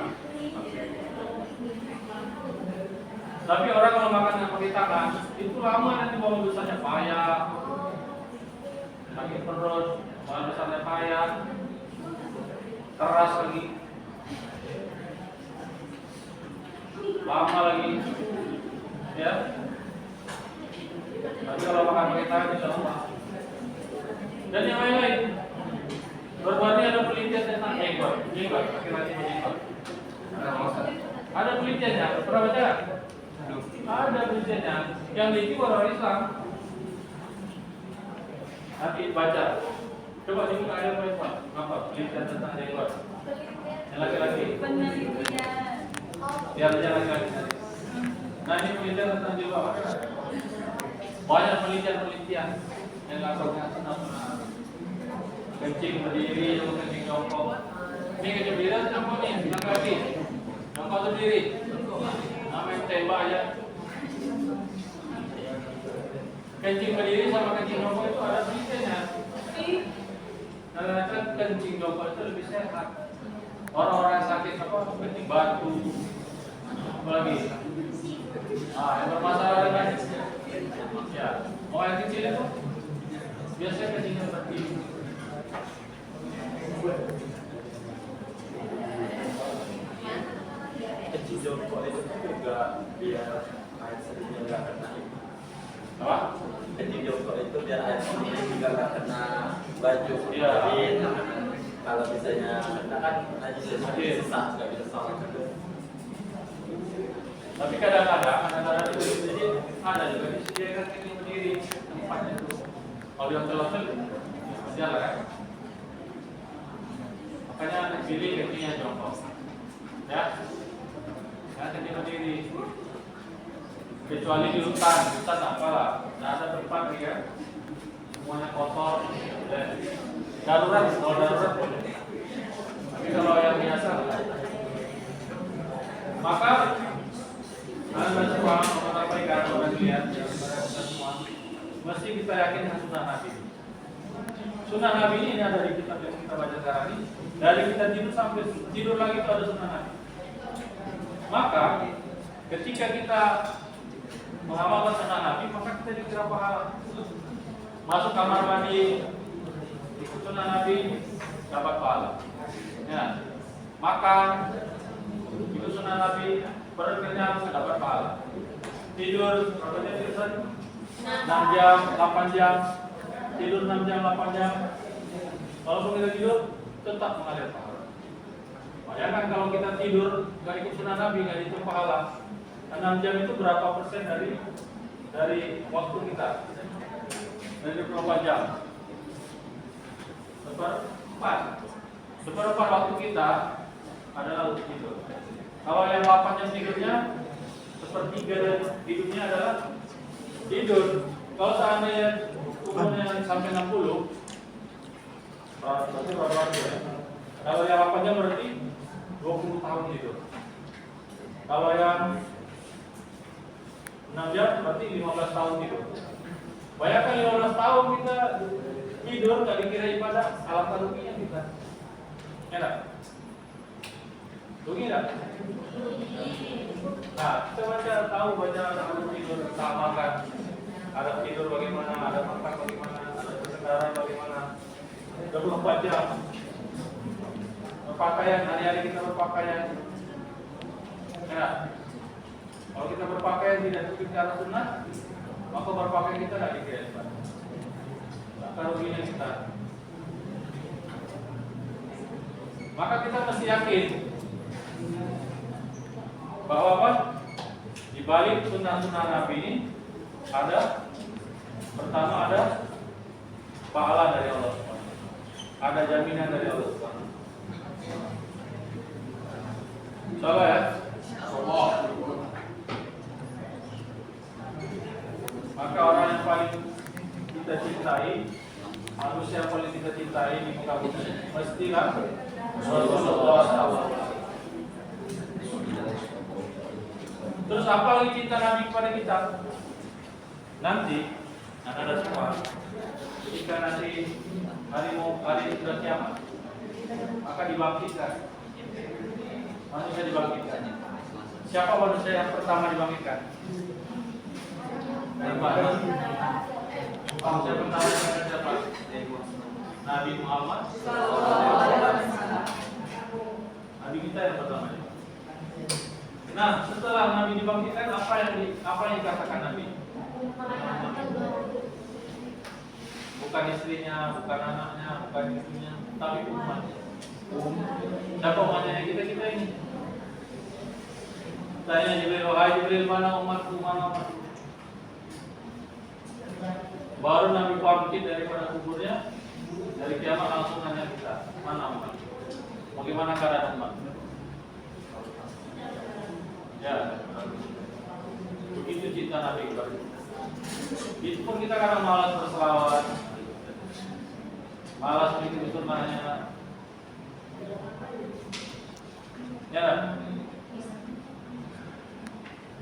Tapi orang kalau makan yang pakai tangan, itu lama nanti bawa dosanya payah, sakit perut, bawa dosanya payah, keras lagi, lama lagi, ya. Tapi kalau makan pakai tangan insya Allah. Dan yang lain-lain. Baru-baru ini ada penelitian tentang jenggot, laki-laki berjenggot. Ada penelitiannya, pernah baca? Ada penelitiannya, yang itu orang Islam. Nanti baca. Coba dibuka ayat apa? Apa penelitian tentang jenggot? Yang laki-laki. Biar aja laki-laki. Nah ini penelitian tentang jenggot. Banyak penelitian yang lakukan senang-senang. Kencing berdiri atau kencing jongkok. Ini kencing berdiri atau jongkok nih, bilang kaki. Jongkok berdiri. Namanya tembak aja. Kencing berdiri sama kencing jongkok itu ada penelitiannya. Karena kencing jongkok itu lebih sehat. Orang-orang yang sakit apa? Kencing batu. Apa lagi? Yang bermasalah dengan ya, orang yang kecil itu biasanya kencingnya berdiri. Kencing jongkok itu juga biar air seninya nggak kena. Apa? Kencing jongkok itu biar air seninya juga nggak kena baju. Iya. Jadi kalau misalnya kena kan najis sesak nggak bisa sholat. Tapi kadang-kadang jadi ada juga disediakan kencing berdiri tempatnya itu. Kalau yang telepon jalan kan? Makanya pilih kencingnya jongkok, ya kencing berdiri. Kecuali di hutan apalah, nggak ada tempat nih kan, semuanya kotor. Darurat, kalau darurat boleh. Tapi kalau yang biasa, maka anda semua menyampaikan kepada kalian, mesti kita yakin dengan sunnah Nabi. Sunnah Nabi ini ada di kitab yang kita baca sekarang ini. Dari kita tidur sampai tidur lagi itu ada sunnah Nabi. Maka ketika kita mengamalkan sunnah Nabi, maka kita dikira pahala. Masuk kamar mandi, ikut sunnah Nabi, dapat pahala. Ya. Makan itu sunnah Nabi, berkenyang dapat pahala. Tidur berapa jam tidur? 6 jam, 8 jam. Tidur 6 jam, 8 jam. Walaupun kita tidur tetap mengalir pahala. Bayangkan kalau kita tidur nggak ikut sunnah Nabi, nggak hitung pahala. 6 jam itu berapa persen dari waktu kita? Dari 24 jam. Seperempat waktu kita adalah untuk tidur. Kalau yang 8 jam tidurnya, sepertiga dari hidupnya adalah tidur. Kalau seandainya umurnya sampai 60, berarti berapa waktu ya? Kalau yang 8 jam berarti 20 tahun tidur. Kalau yang 6 jam berarti 15 tahun tidur. Bayangkan 15 tahun kita tidur nggak dikira ibadah, alangkah ruginya kita. Ya nggak? Rugi nggak? Nah, kita baca ada tidur, kita makan, ada tidur bagaimana, ada makan bagaimana, ada berkendara bagaimana, 24 jam. Berpakaian, hari-hari kita berpakaian. Ya nggak? Kalau kita berpakaian tidak ikut ke arah sunnah, maka berpakaian kita tidak dikira ibadah. Kalau ruginya kita. Maka kita mesti yakin bahwa apa? Di balik sunnah-sunnah Nabi ini pertama ada pahala dari Allah SWT. Ada jaminan dari Allah SWT. Salah ya? Allah. Maka orang yang paling kita cintai, manusia yang paling kita cintai di muka bumi mestilah Rasulullah SAW. Terus apa lagi cinta Nabi kepada kita? Nanti ada semua. Ketika nanti hari sudah kiamat, maka dibangkitkan. Manusia dibangkitkan. Siapa manusia yang pertama dibangkitkan? Dari mana? Manusia pertama adalah siapa? Nabi Muhammad. Nabi kita yang pertama. Nah, setelah Nabi dibangkitkan, apa yang dikatakan Nabi? Bukan istrinya, bukan anaknya, bukan istrinya, tapi umatnya. Siapa umatnya kita ini? Tanya Jibril, wahai Jibril, mana umatku, mana umatku? Baru Nabi bangkit daripada kuburnya, dari kiamat langsung nanya kita, mana umat? Bagaimana keadaan umat? Ya, begitu cinta Nabi kepada kita. Itu pun kita kadang malas berselawat, malas mengikuti sunnahnya. Ya,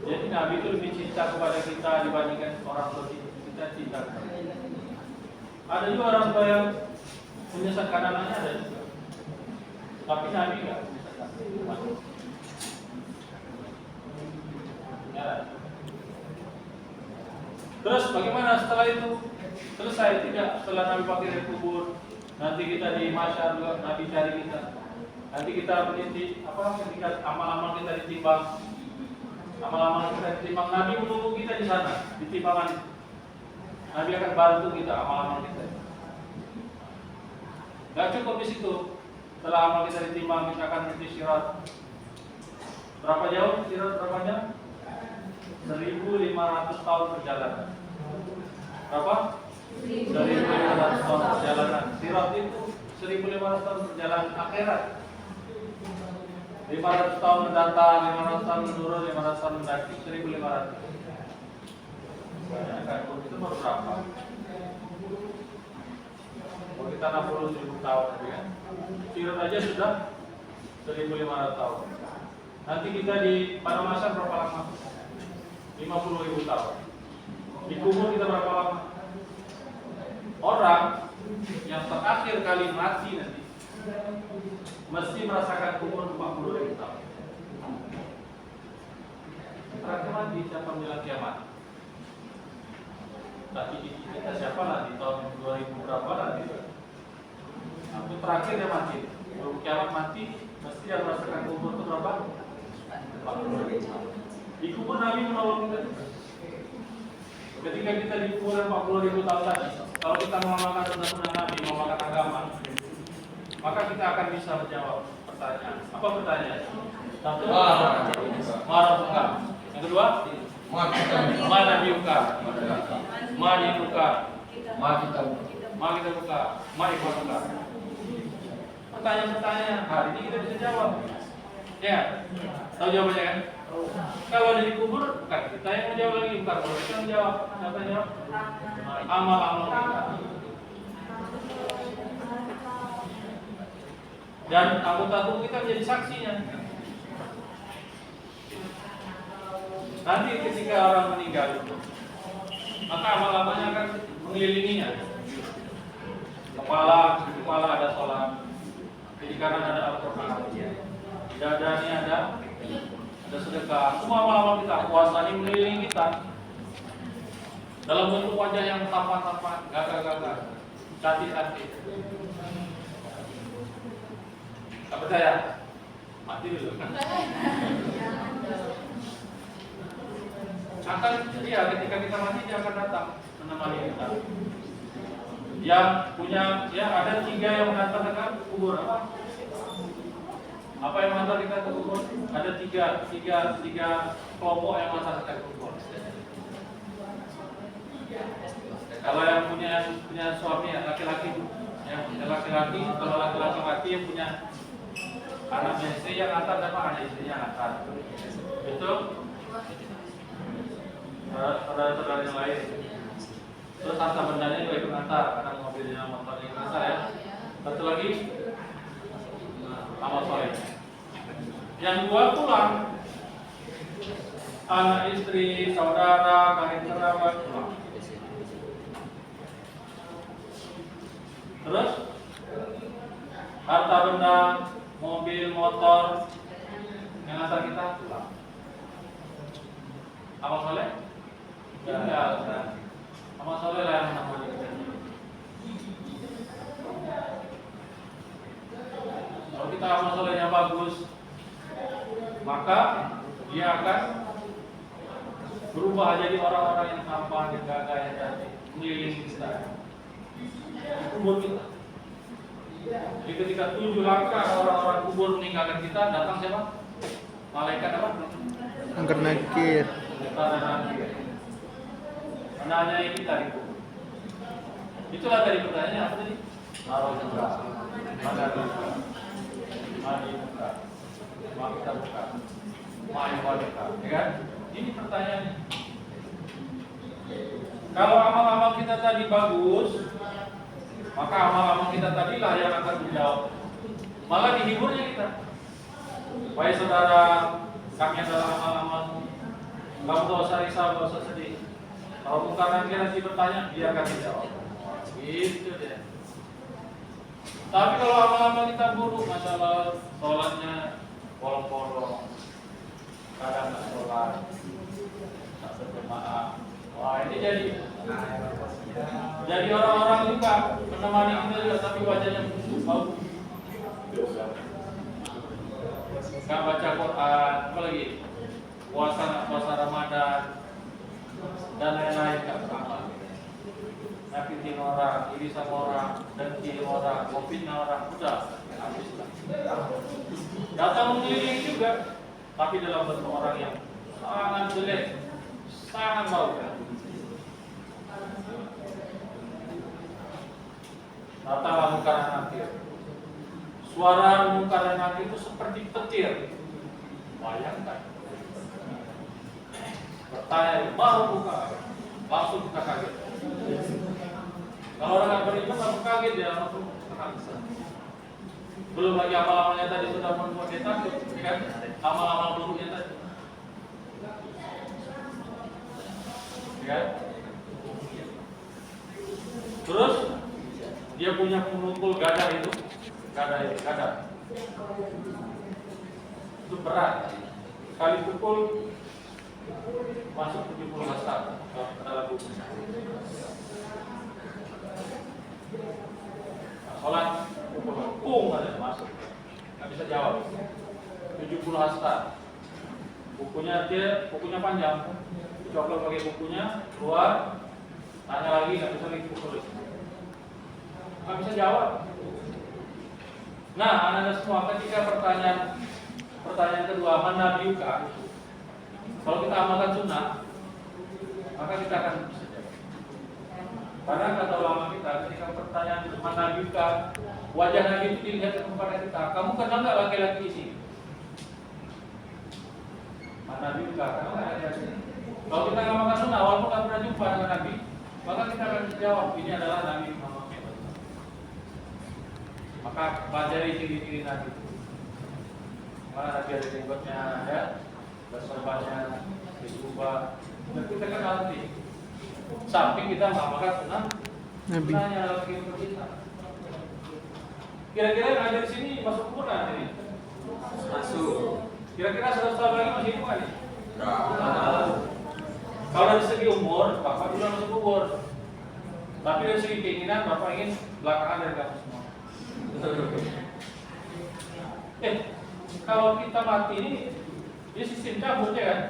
jadi Nabi itu lebih cinta kepada kita dibandingkan orang tua kita cinta. Ada juga orang tua yang menyesatkan anaknya, ada juga. Tapi Nabi enggak menyesatkan. Ya. Terus bagaimana setelah itu? Selesai tidak? Setelah Nabi bangkit dari kubur, nanti kita di masyar juga Nabi cari kita. Nanti kita meniti ketika amal-amal kita ditimbang. Amal-amal kita ditimbang, Nabi menunggu kita di sana, di timbangan. Nabi akan bantu kita amal-amal kita. Gak cukup di situ. Setelah amal kita ditimbang, kita akan meniti syirat. Berapa jauh syirat? Berapa jam? 1.500 tahun perjalanan. Berapa? 1.500 tahun perjalanan. Syirat itu 1.500 tahun perjalanan akhirat. 500 tahun mendatang, 500 tahun menurun, 500 tahun mendaki, 1.500. Bayangkan, itu baru berapa? Kalau kita 60.000 tahun, kan? Syirat aja sudah 1.500 tahun. Nanti kita pada masa berapa lama? 50.000 tahun. Di kubur kita berapa lama? Orang yang terakhir kali mati nanti mesti merasakan kubur 40.000 tahun. Terakhir mati siapa bilang kiamat? Tapi kita siapa lah di tahun 2000 berapa lah gitu. Nah, itu terakhir dia mati. Kalau kiamat mati, mesti yang merasakan kubur itu berapa? 40.000. Di kubur Nabi menolong kita juga. Ketika kita di kuburan 40.000 tahun tadi, kalau kita mengamalkan sunnah Nabi, mengamalkan agama, maka kita akan bisa menjawab pertanyaan. Apa pertanyaan? Satu, Marabuka. Yang kedua, Mana diuka? Mana diuka? Mana kita buka? Mana kita buka? Pertanyaan-pertanyaan hari ini kita bisa jawab. Ya, tahu jawabannya kan? Kalau ada di kubur, bukan kita yang menjawab lagi, bukan kalau kita menjawab. Siapa yang jawab? Amal-amal kita. Dan anggota tubuh kita menjadi saksinya. Nanti ketika orang meninggal itu, maka amal-amalnya akan mengelilinginya. Di kepala ada sholat, di kanan ada Al-Quran, di dadanya ada sedekah. Semua amal-amal kita, puasa ini mengelilingi kita dalam bentuk wajah yang tampan-tampan, gagah-gagah, cantik-cantik. Tak percaya? Mati dulu. Akan dia ketika kita mati dia akan datang menemani kita. Yang punya, ya ada 3 yang mengantar ke kubur. Apa yang mengantar kita ke kubur? Ada tiga kelompok yang mengantar kita ke kubur. Kalau yang punya suami ya laki-laki, yang punya laki-laki, kalau laki-laki mati yang punya anaknya istri yang antar, sama anak istrinya yang antar. Betul? Saudara-saudara yang lain. Terus harta bendanya juga ikut antar, karena mobilnya motornya ikut antar ya. Satu lagi, amal soleh. Yang 2 pulang, anak istri, saudara, karib kerabat pulang. Terus harta benda, mobil, motor yang antar kita pulang. Amal soleh? Ya, amal soleh lah yang menemani kita. Kalau kita amal solehnya bagus, maka dia akan berubah jadi orang-orang yang tampan, yang gagah, yang cantik, mengelilingi kita, kubur kita. Jadi ketika 7 langkah orang-orang kubur meninggalkan kita, datang siapa? Malaikat apa? Angker nakir. Menanyai kita di kubur. Itulah tadi pertanyaannya apa tadi? Marabuka. Mana dibuka? Mana dibuka? Mana kita buka? Mana wanita? Ya kan? Ini pertanyaannya. Kalau amal-amal kita tadi bagus, maka amal-amal kita tadilah yang akan menjawab. Malah dihiburnya kita. Wahai saudara, kami adalah amal-amalmu. Kamu gak usah risau, gak usah sedih. Kalau bukan nanti bertanya, dia akan dijawab. Gitu deh. Tapi kalau amal-amal kita buruk, masalah sholatnya bolong-bolong, kadang nggak sholat, nggak berjemaah. Wah, ini jadi orang-orang juga menemani kita juga, tapi wajahnya bau. Nggak baca Quran, apalagi puasa Ramadan dan lain-lain, nggak beramal. Nyakitin orang, iri sama orang, dengki orang, fitnah orang, udah habislah. Datang mengelilingi juga, tapi dalam bentuk orang yang sangat jelek, sangat bau. Datanglah mungkar dan nakir. Suara mungkar dan nakir itu seperti petir. Bayangkan. Bertanya, baru buka, langsung kita kaget. Kalau orang yang beriman langsung kaget, dia langsung terkagum. Belum lagi amal-amalnya tadi sudah membuat dia takut, kan? Amal-amal buruknya tadi. Kan? Terus dia punya pemukul gadar itu, gadar. Itu berat. Sekali pukul masuk 70 hasta ke dalam tubuh. Sholat Pung aja masuk. Nggak bisa jawab. 70 hasta. Bukunya panjang. Coklat pakai bukunya, keluar, tanya lagi, nggak bisa lagi pukul. Nggak bisa jawab. Nah, anak-anak semua, ketika pertanyaan kedua, mana nabiuka? Kalau kita amalkan sunnah, maka kita akan bisa jawab. Karena kata ulama kita, ketika pertanyaan mana nabiuka, wajah Nabi itu dilihat kepada kita. Kamu kenal nggak laki-laki ini? Mana nabiuka? Kamu nggak laki-laki ini? Kalau kita ngamalkan sunnah, walaupun nggak pernah jumpa dengan Nabi, maka kita akan jawab ini adalah Nabi Muhammad. Maka pelajari ciri-ciri Nabi. Mana Nabi ada jenggotnya, ada bersorbannya, berubah. Dan kita kenal nanti. Samping kita mengamalkan sunnah, sunnahnya adalah kehidupan kita. Kira-kira yang ada di sini masuk umur nggak ini? Masuk. Kira-kira 100 tahun lagi masih hidup nggak nih? Kalau dari segi umur, Bapak bilang masuk umur. Tapi dari segi keinginan, Bapak ingin belakangan dari kamu semua. Kalau kita mati ini sistem cabut ya kan?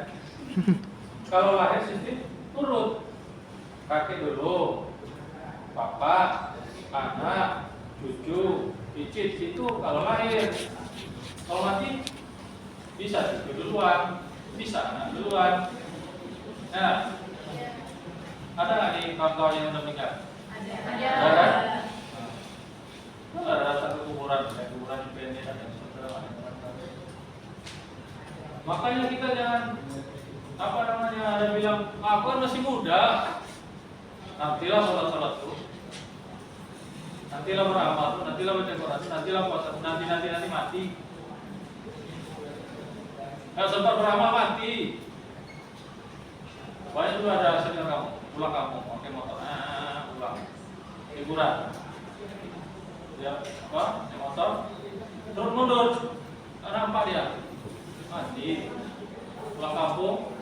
Kalau lahir sistem turut. Kakek dulu, bapak, anak, cucu, cicit itu kalau lahir. Kalau mati bisa cucu duluan, bisa anak duluan. Nah, ada nggak nih kawan-kawan yang udah meninggal? Ada kan? Ada satu kuburan di PND ada makanya kita jangan ada bilang aku kan masih muda, nantilah sholat tuh, nantilah beramal tuh, nantilah baca Quran, nantilah puasa, nanti mati, nggak sempat beramal mati. Banyak juga ada senior kamu, pulang kamu pakai motor, pulang liburan. Ya, apa? Naik motor, turun mundur, nampak dia, mati, pulang kampung,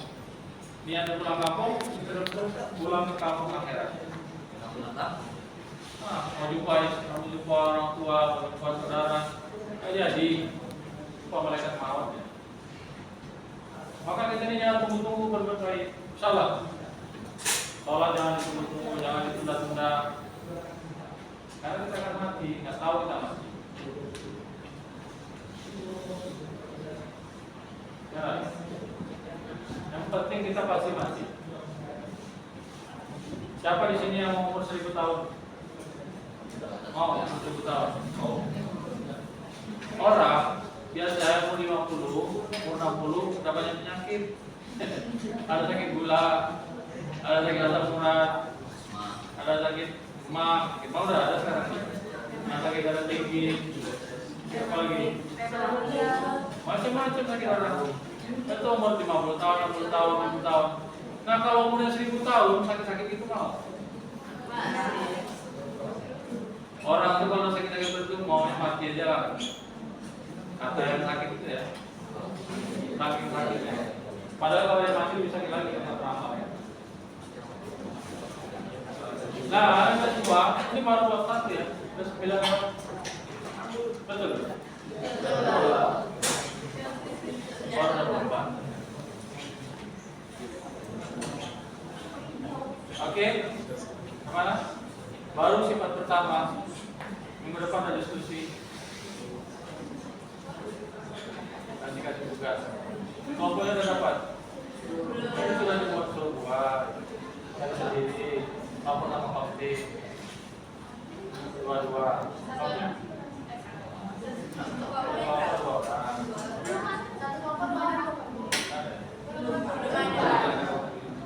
niat pulang kampung, terus pulang ke kampung akhirat. Mau jumpa orang tua, mau jumpa saudara, nggak jadi, jumpa malaikat maut ya. Maka kita ini jangan tunggu-tunggu berbuat baik, salah. Sholat jangan ditunggu-tunggu, jangan ditunda-tunda. Karena kita akan mati, nggak tahu kita mati. Ya, yang penting kita pasti mati. Siapa di sini yang mau umur 1000 tahun? Mau 1000 tahun? Oh. Orang biasa umur 50, umur 60 sudah banyak penyakit. Ada sakit gula, ada sakit asam urat, ada sakit sakit mau udah ada sekarang. Ada sakit darah tinggi, apa lagi? Macam-macam sakit orang. Itu umur 50 tahun, 60 tahun, 60 tahun. Nah kalau umurnya 1000 tahun, sakit-sakit itu mau? Orang itu kalau sakit-sakit itu mau mati aja lah. Kata yang sakit itu ya, sakit ya. Padahal kalau yang mati bisa sakit lagi karena beramal ya. Nah, yang kedua, ini baru bab 1 ya, udah 9 bab. Betul? Baru ada berubah. Oke, kemana? Baru sifat pertama. Minggu depan ada diskusi. Nanti kasih tugas. Kelompoknya udah dapat. Ini sudah dibuat buat. Saya sendiri. Lapor nama Fakti. Dua-dua. Oke.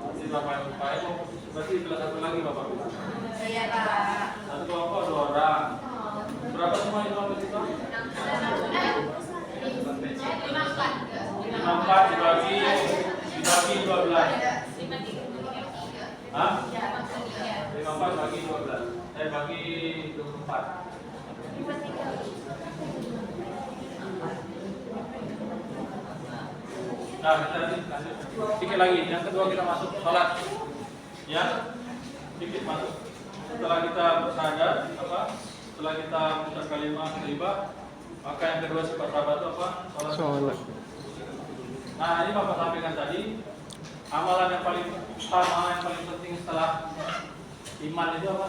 Masih Bapak yang lupa itu. Berarti bila satu lagi Bapak. Iya Pak. Satu kelompok 2 orang. Berapa semua itu kelompok itu? 54 dibagi 12. Hah? 54 bagi 12. Saya bagi 24. Nah, kita lanjut. Sedikit lagi. Yang kedua kita masuk sholat. Ya, sedikit masuk. Setelah kita bersyahadat, setelah kita mengucap kalimat thayyibah, maka yang kedua sifat sahabat itu apa? Sholat. Nah, ini Bapak sampaikan tadi, amalan yang paling utama, yang paling penting setelah iman itu apa?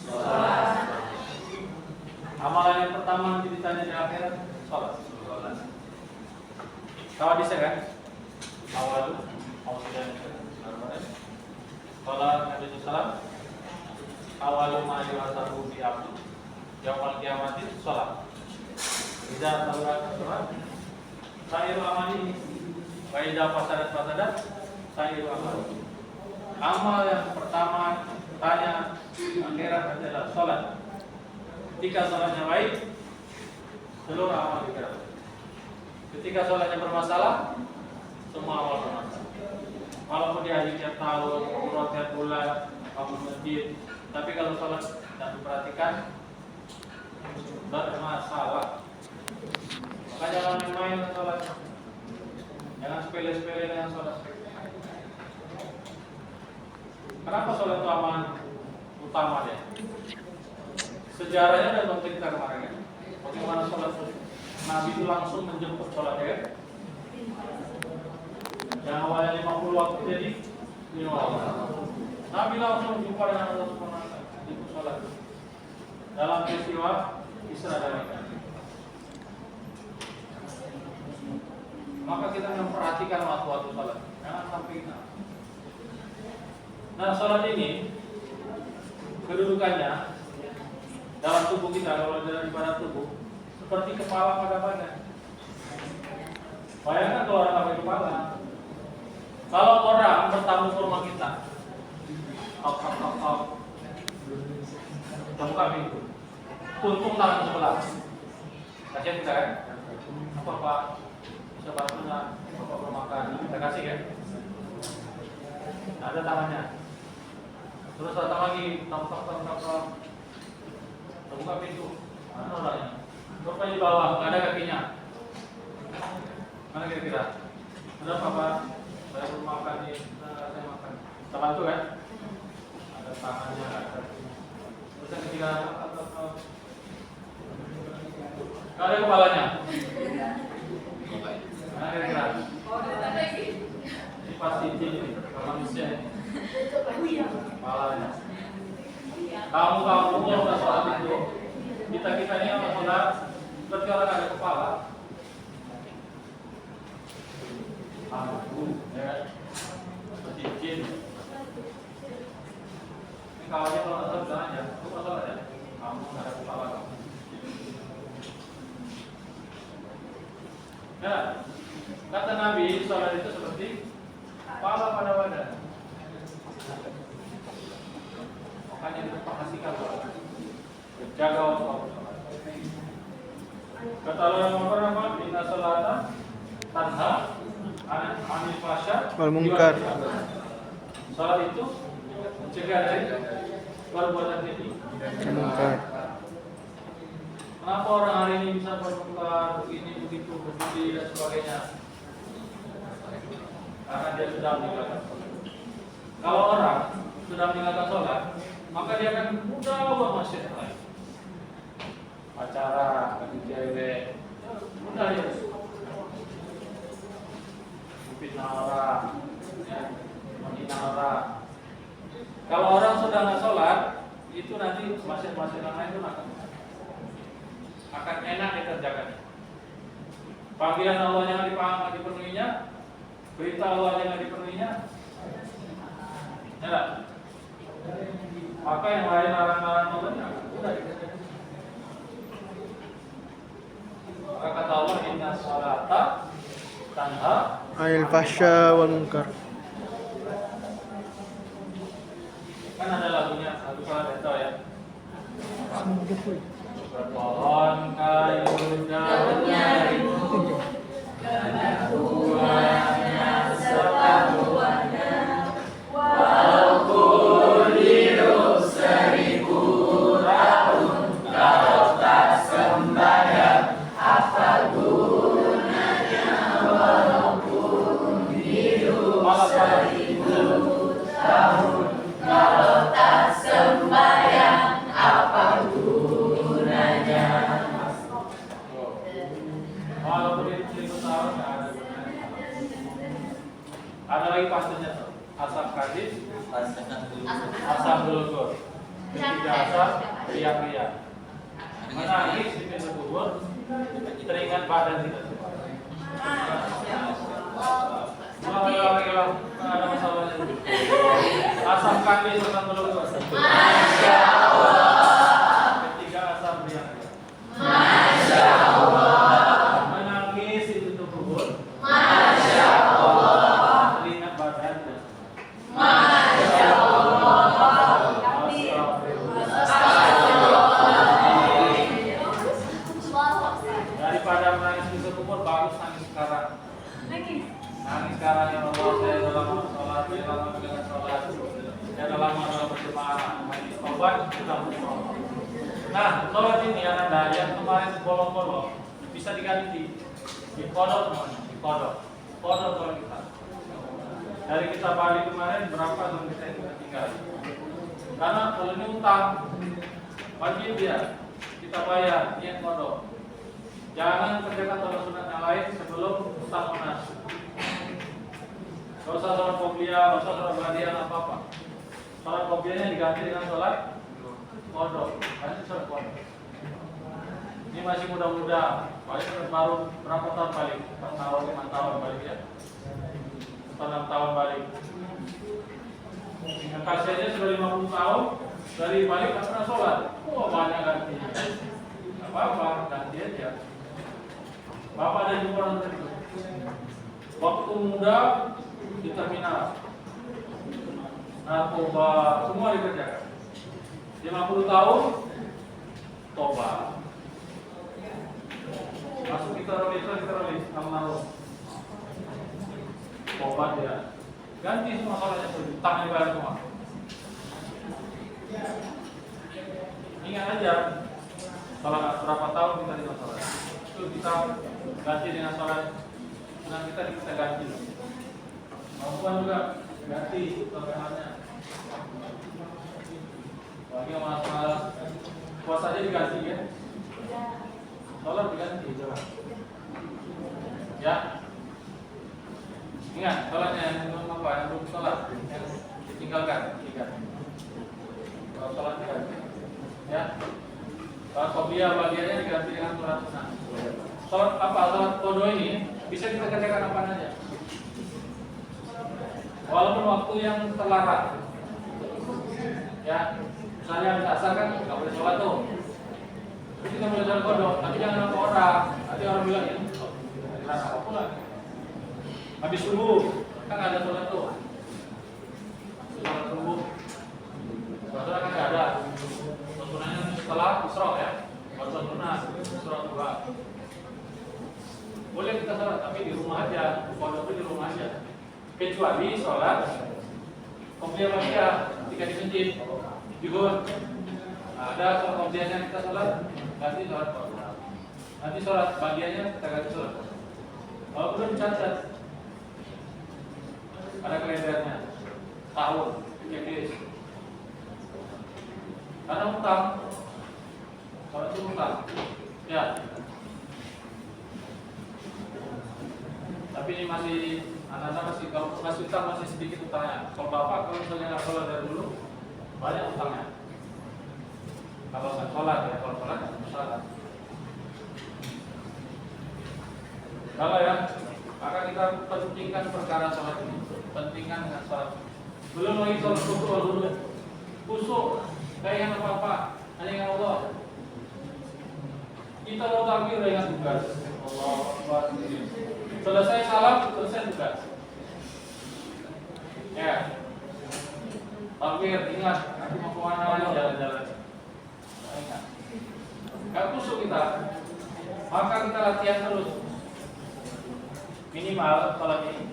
Sholat. Amalan yang pertama nanti ditanya di akhirat, sholat. Kalau bisa kan? Awal itu, sholat Nabi Sallam, awal ma'ayu hasabu bi abdu, yawmal kiamati sholat. Tidak tahurat sholat, sa'iru amali, wa idha fasadat, sa'iru amali. Amal yang pertama tanya akhirat adalah sholat. Ketika sholatnya baik, seluruh amal dikira. Ketika sholatnya bermasalah, semua amal bermasalah. Walaupun dia haji tiap tahun, umroh tiap bulan, bangun masjid, tapi kalau sholat tidak diperhatikan, bermasalah. Maka jangan main-main dengan sholat, jangan sepele-sepele dengan sholat. Kenapa sholat itu amalan utama dia? Sejarahnya ada tentang kita kemarin ya. Bagaimana sholat Nabi itu langsung menjemput sholat ya. Yang awalnya 50 waktu jadi 5 waktu. Nabi langsung jumpa dengan Allah Subhanahu wa taala jemput sholat. Dalam peristiwa Isra dan Mi'raj. Maka kita memperhatikan waktu-waktu sholat. Jangan sampai kita. Nah, sholat ini kedudukannya dalam tubuh kita, kalau dalam ibadah tubuh, seperti kepala pada badan. Bayangkan kalau orang pakai kepala. Kalau orang bertamu ke rumah kita, buka pintu, tuntung tangan sebelah. Kasihan kita kan? Apa Pak? Bisa bantu nggak? Bapak belum makan, kita kasih kan? Ada tangannya. Terus datang lagi, tong. Buka pintu. Mana orangnya? Rupanya di bawah, nggak ada kakinya. Mana kira-kira? Ada apa Pak? Saya belum makan nih, saya makan. Kita bantu kan? Ada tangannya, ada. Terus yang ketiga, nggak ada kepalanya. Mana kira-kira? Ini pasti ini, manusia ini. Kepalanya. Kamu kalau udah sholat itu, kita ini sama sholat, berarti orang ada kepala. Ya, seperti jin. Ini kawannya kalau nggak salah bilang aja, itu masalah ya. Kamu nggak ada kepala kamu. Ya, kata Nabi, sholat itu seperti kepala pada badan. Makanya kita perhatikan sholat. Jaga waktu sholat. Kata Allah yang apa? Inna sholata tanha anil fahsya wal munkar. Sholat itu mencegah dari perbuatan keji. Munkar. Kenapa orang hari ini bisa bermunkar begini begitu berbudi dan sebagainya? Karena dia sudah meninggalkan sholat. Kalau orang sudah meninggalkan sholat, maka dia akan mudah buat maksiat lain. Pacaran, cewek, mudah ya. Fitnah orang, menghina orang. Kalau orang sudah nggak sholat, itu nanti maksiat-maksiat lain itu akan enak dikerjakan. Panggilan Allah yang dipenuhinya, berita Allah yang dipenuhinya, ya. Maka yang lain larang-larang Allah udah dikerjakan. Maka kata Allah, inna sholata tanha Anil fahsya wal munkar. Kan ada lagunya, lagu sholat itu ya. Berpohon kayu daunnya ribu, karena buahnya separuhnya, walaupun hidup 1000 tahun, kalau tak sembahyang, apa gunanya walaupun hidup Walaupun itu 1000 tahun nggak ada gunanya. Ada lagi pastinya tuh. Asap kadis, asap gulgur. Ketiga asap, riak-riak. Menangis di pintu kubur, teringat badan kita semua. Kalau ada masalahnya. Asap kadis, asap gulgur. Masya Allah. Ketiga asap riak-riak. Masya Allah. Menangis di pintu kubur. Masya Allah. Teringat badan. Masya Allah. Daripada menangis di kubur, bagus nangis sekarang. Nangis sekarang ya Allah, saya dalam sholat, saya dalam menjalankan sholat, saya dalam berjemaah, obat kita berjemaah. Nah, sholat ini Anda yang kemarin bolong-bolong bisa diganti, dikodok namanya, dikodok sholat kita. Dari kita balik kemarin berapa yang kita tinggal? Karena kalau ini utang wajib ya kita bayar, niat kodok. Jangan kerjakan sholat sunat yang lain sebelum utang lunas. Gak usah sholat qobliyah, gak usah sholat ba'diyah, apa-apa. Sholat qobliyahnya diganti dengan sholat kodok. Nanti sholat kodok. Ini masih muda-muda, paling baru berapa tahun balik? 4 tahun, 5 tahun balik ya. 6 tahun balik. Yang kasihannya sudah 50 tahun dari balik tak pernah sholat. Oh banyak ganti. Gak apa-apa, ganti aja. Bapak dan ibu orang itu waktu muda di terminal, narkoba semua dikerjakan. 50 tahun tobat, masuk di teroris, namun tobat ya, ganti semua salahnya, utangnya dibayar semua. Ingat aja, salah berapa tahun kita di masalah itu kita ganti dengan sholat dengan kita ganti. Perempuan juga ganti sholatnya. Lagi masalah puasa aja diganti ya. Sholat diganti ya. Ingat sholatnya yang belum apa yang belum sholat yang ditinggalkan kalau sholat diganti ya. Kalau qobliyah bagiannya diganti dengan sholat sunat. Sholat apa? Sholat qadha ini bisa kita kerjakan apa saja. Walaupun waktu yang terlarang. Ya, misalnya habis asar kan nggak boleh sholat tuh. Jadi kita boleh sholat qadha, tapi jangan sama orang. Nanti orang bilang ini terasa apa pula. Habis subuh kan nggak ada sholat tuh. Sholat subuh. Sholat kan nggak ada. Sunahnya setelah isra ya. Baru sunah isra dua. Boleh kita sholat tapi di rumah aja. Pondok itu di rumah aja. Kecuali sholat qobliyah bagian ketika di masjid juga ada sholat qobliyahnya kita sholat ganti sholat qadha. Nanti sholat bagiannya kita ganti sholat. Kalau belum cacat ada kalendernya tahun checklist. Karena utang, kalau itu utang, ya. Tapi ini masih anak-anak masih kalau masih utang masih sedikit utangnya. Kalau bapak kalau misalnya nggak sholat dari dulu banyak utangnya. Kalau nggak sholat ya, kalau sholat nggak sholat. Kalau ya, maka kita pentingkan perkara sholat ini, pentingkan dengan sholat. Belum lagi sholat khusyuk dulu, khusyuk. Gak ingat apa-apa, hanya ingat Allah. Kita mau takbir gak ingat tugas. Allah Akbar. Selesai salam, selesai tugas. Ya. Takbir, ingat. Nanti mau kemana jalan-jalan. Ingat. Gak kusuk kita. Maka kita latihan terus. Minimal kalau ini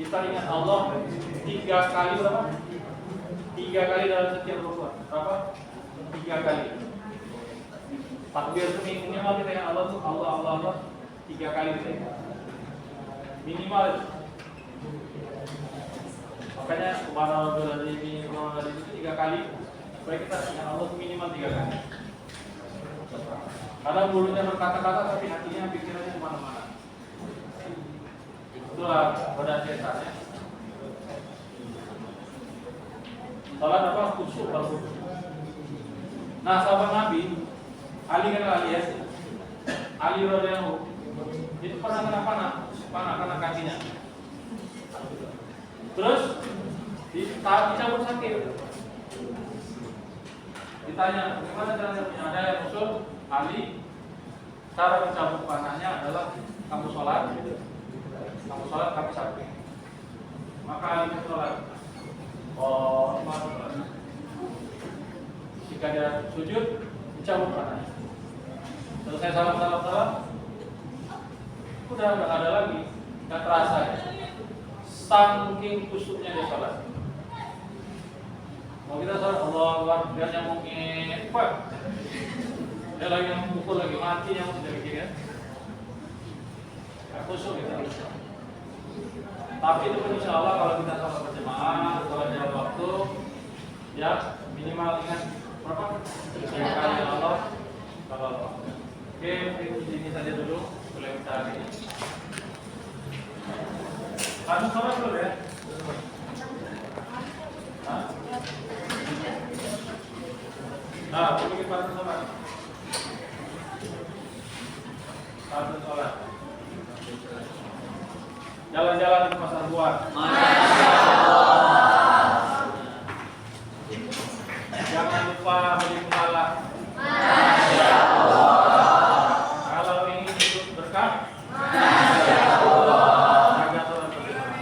kita ingat Allah 3 kali berapa? 3 kali dalam setiap rukun. Berapa? 3 kali. Takbir itu minimal kita yang Allah tuh Allah 3 kali kita. Minimal. Makanya subhanallah ini 3 kali. Supaya kita yang Allah tuh minimal 3 kali. Kadang mulutnya berkata-kata tapi hatinya pikirannya kemana-mana. Itulah pada ceritanya. Salat apa? Khusyuk kalau. Nah, sahabat Nabi, Ali kan Ali ya. Ali radhiyallahu itu pernah kena panah kakinya. Terus dicabut sakit. Ditanya, bagaimana caranya? Ada yang usul Ali, cara mencabut panahnya adalah kamu sholat, kamu sakit. Maka Ali sholat. Oh, jika dia sujud, dicabut panahnya. Selesai salam, udah nggak ada lagi, nggak terasa ya. Saking kusuknya dia sholat. Mau kita sholat, Allah Akbar, dia nyamuknya, Pak. Dia lagi memukul lagi, mati nyamuk dari kiri ya. Nggak kusuk kita. Tapi itu pun insya Allah kalau kita sholat berjemaah, sholat dalam waktu, ya minimal ingat berapa? 3 kali Allah. Kalau oke, ini saja dulu boleh kita hari ini. Langsung sholat dulu ya. Nah, bikin langsung sholat. Langsung sholat. Jalan-jalan ke pasar buah. Jangan lupa beli kepala. Kalau ingin hidup berkah, jaga sholat berjamaah.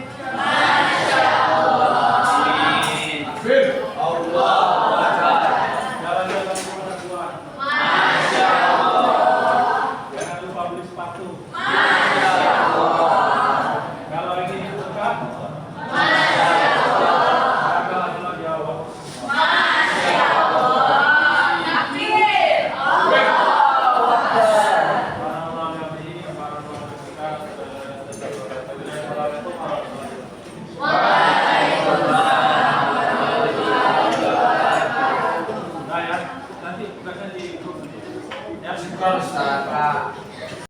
Jalan-jalan ke pasar buah. Jangan lupa beli sepatu.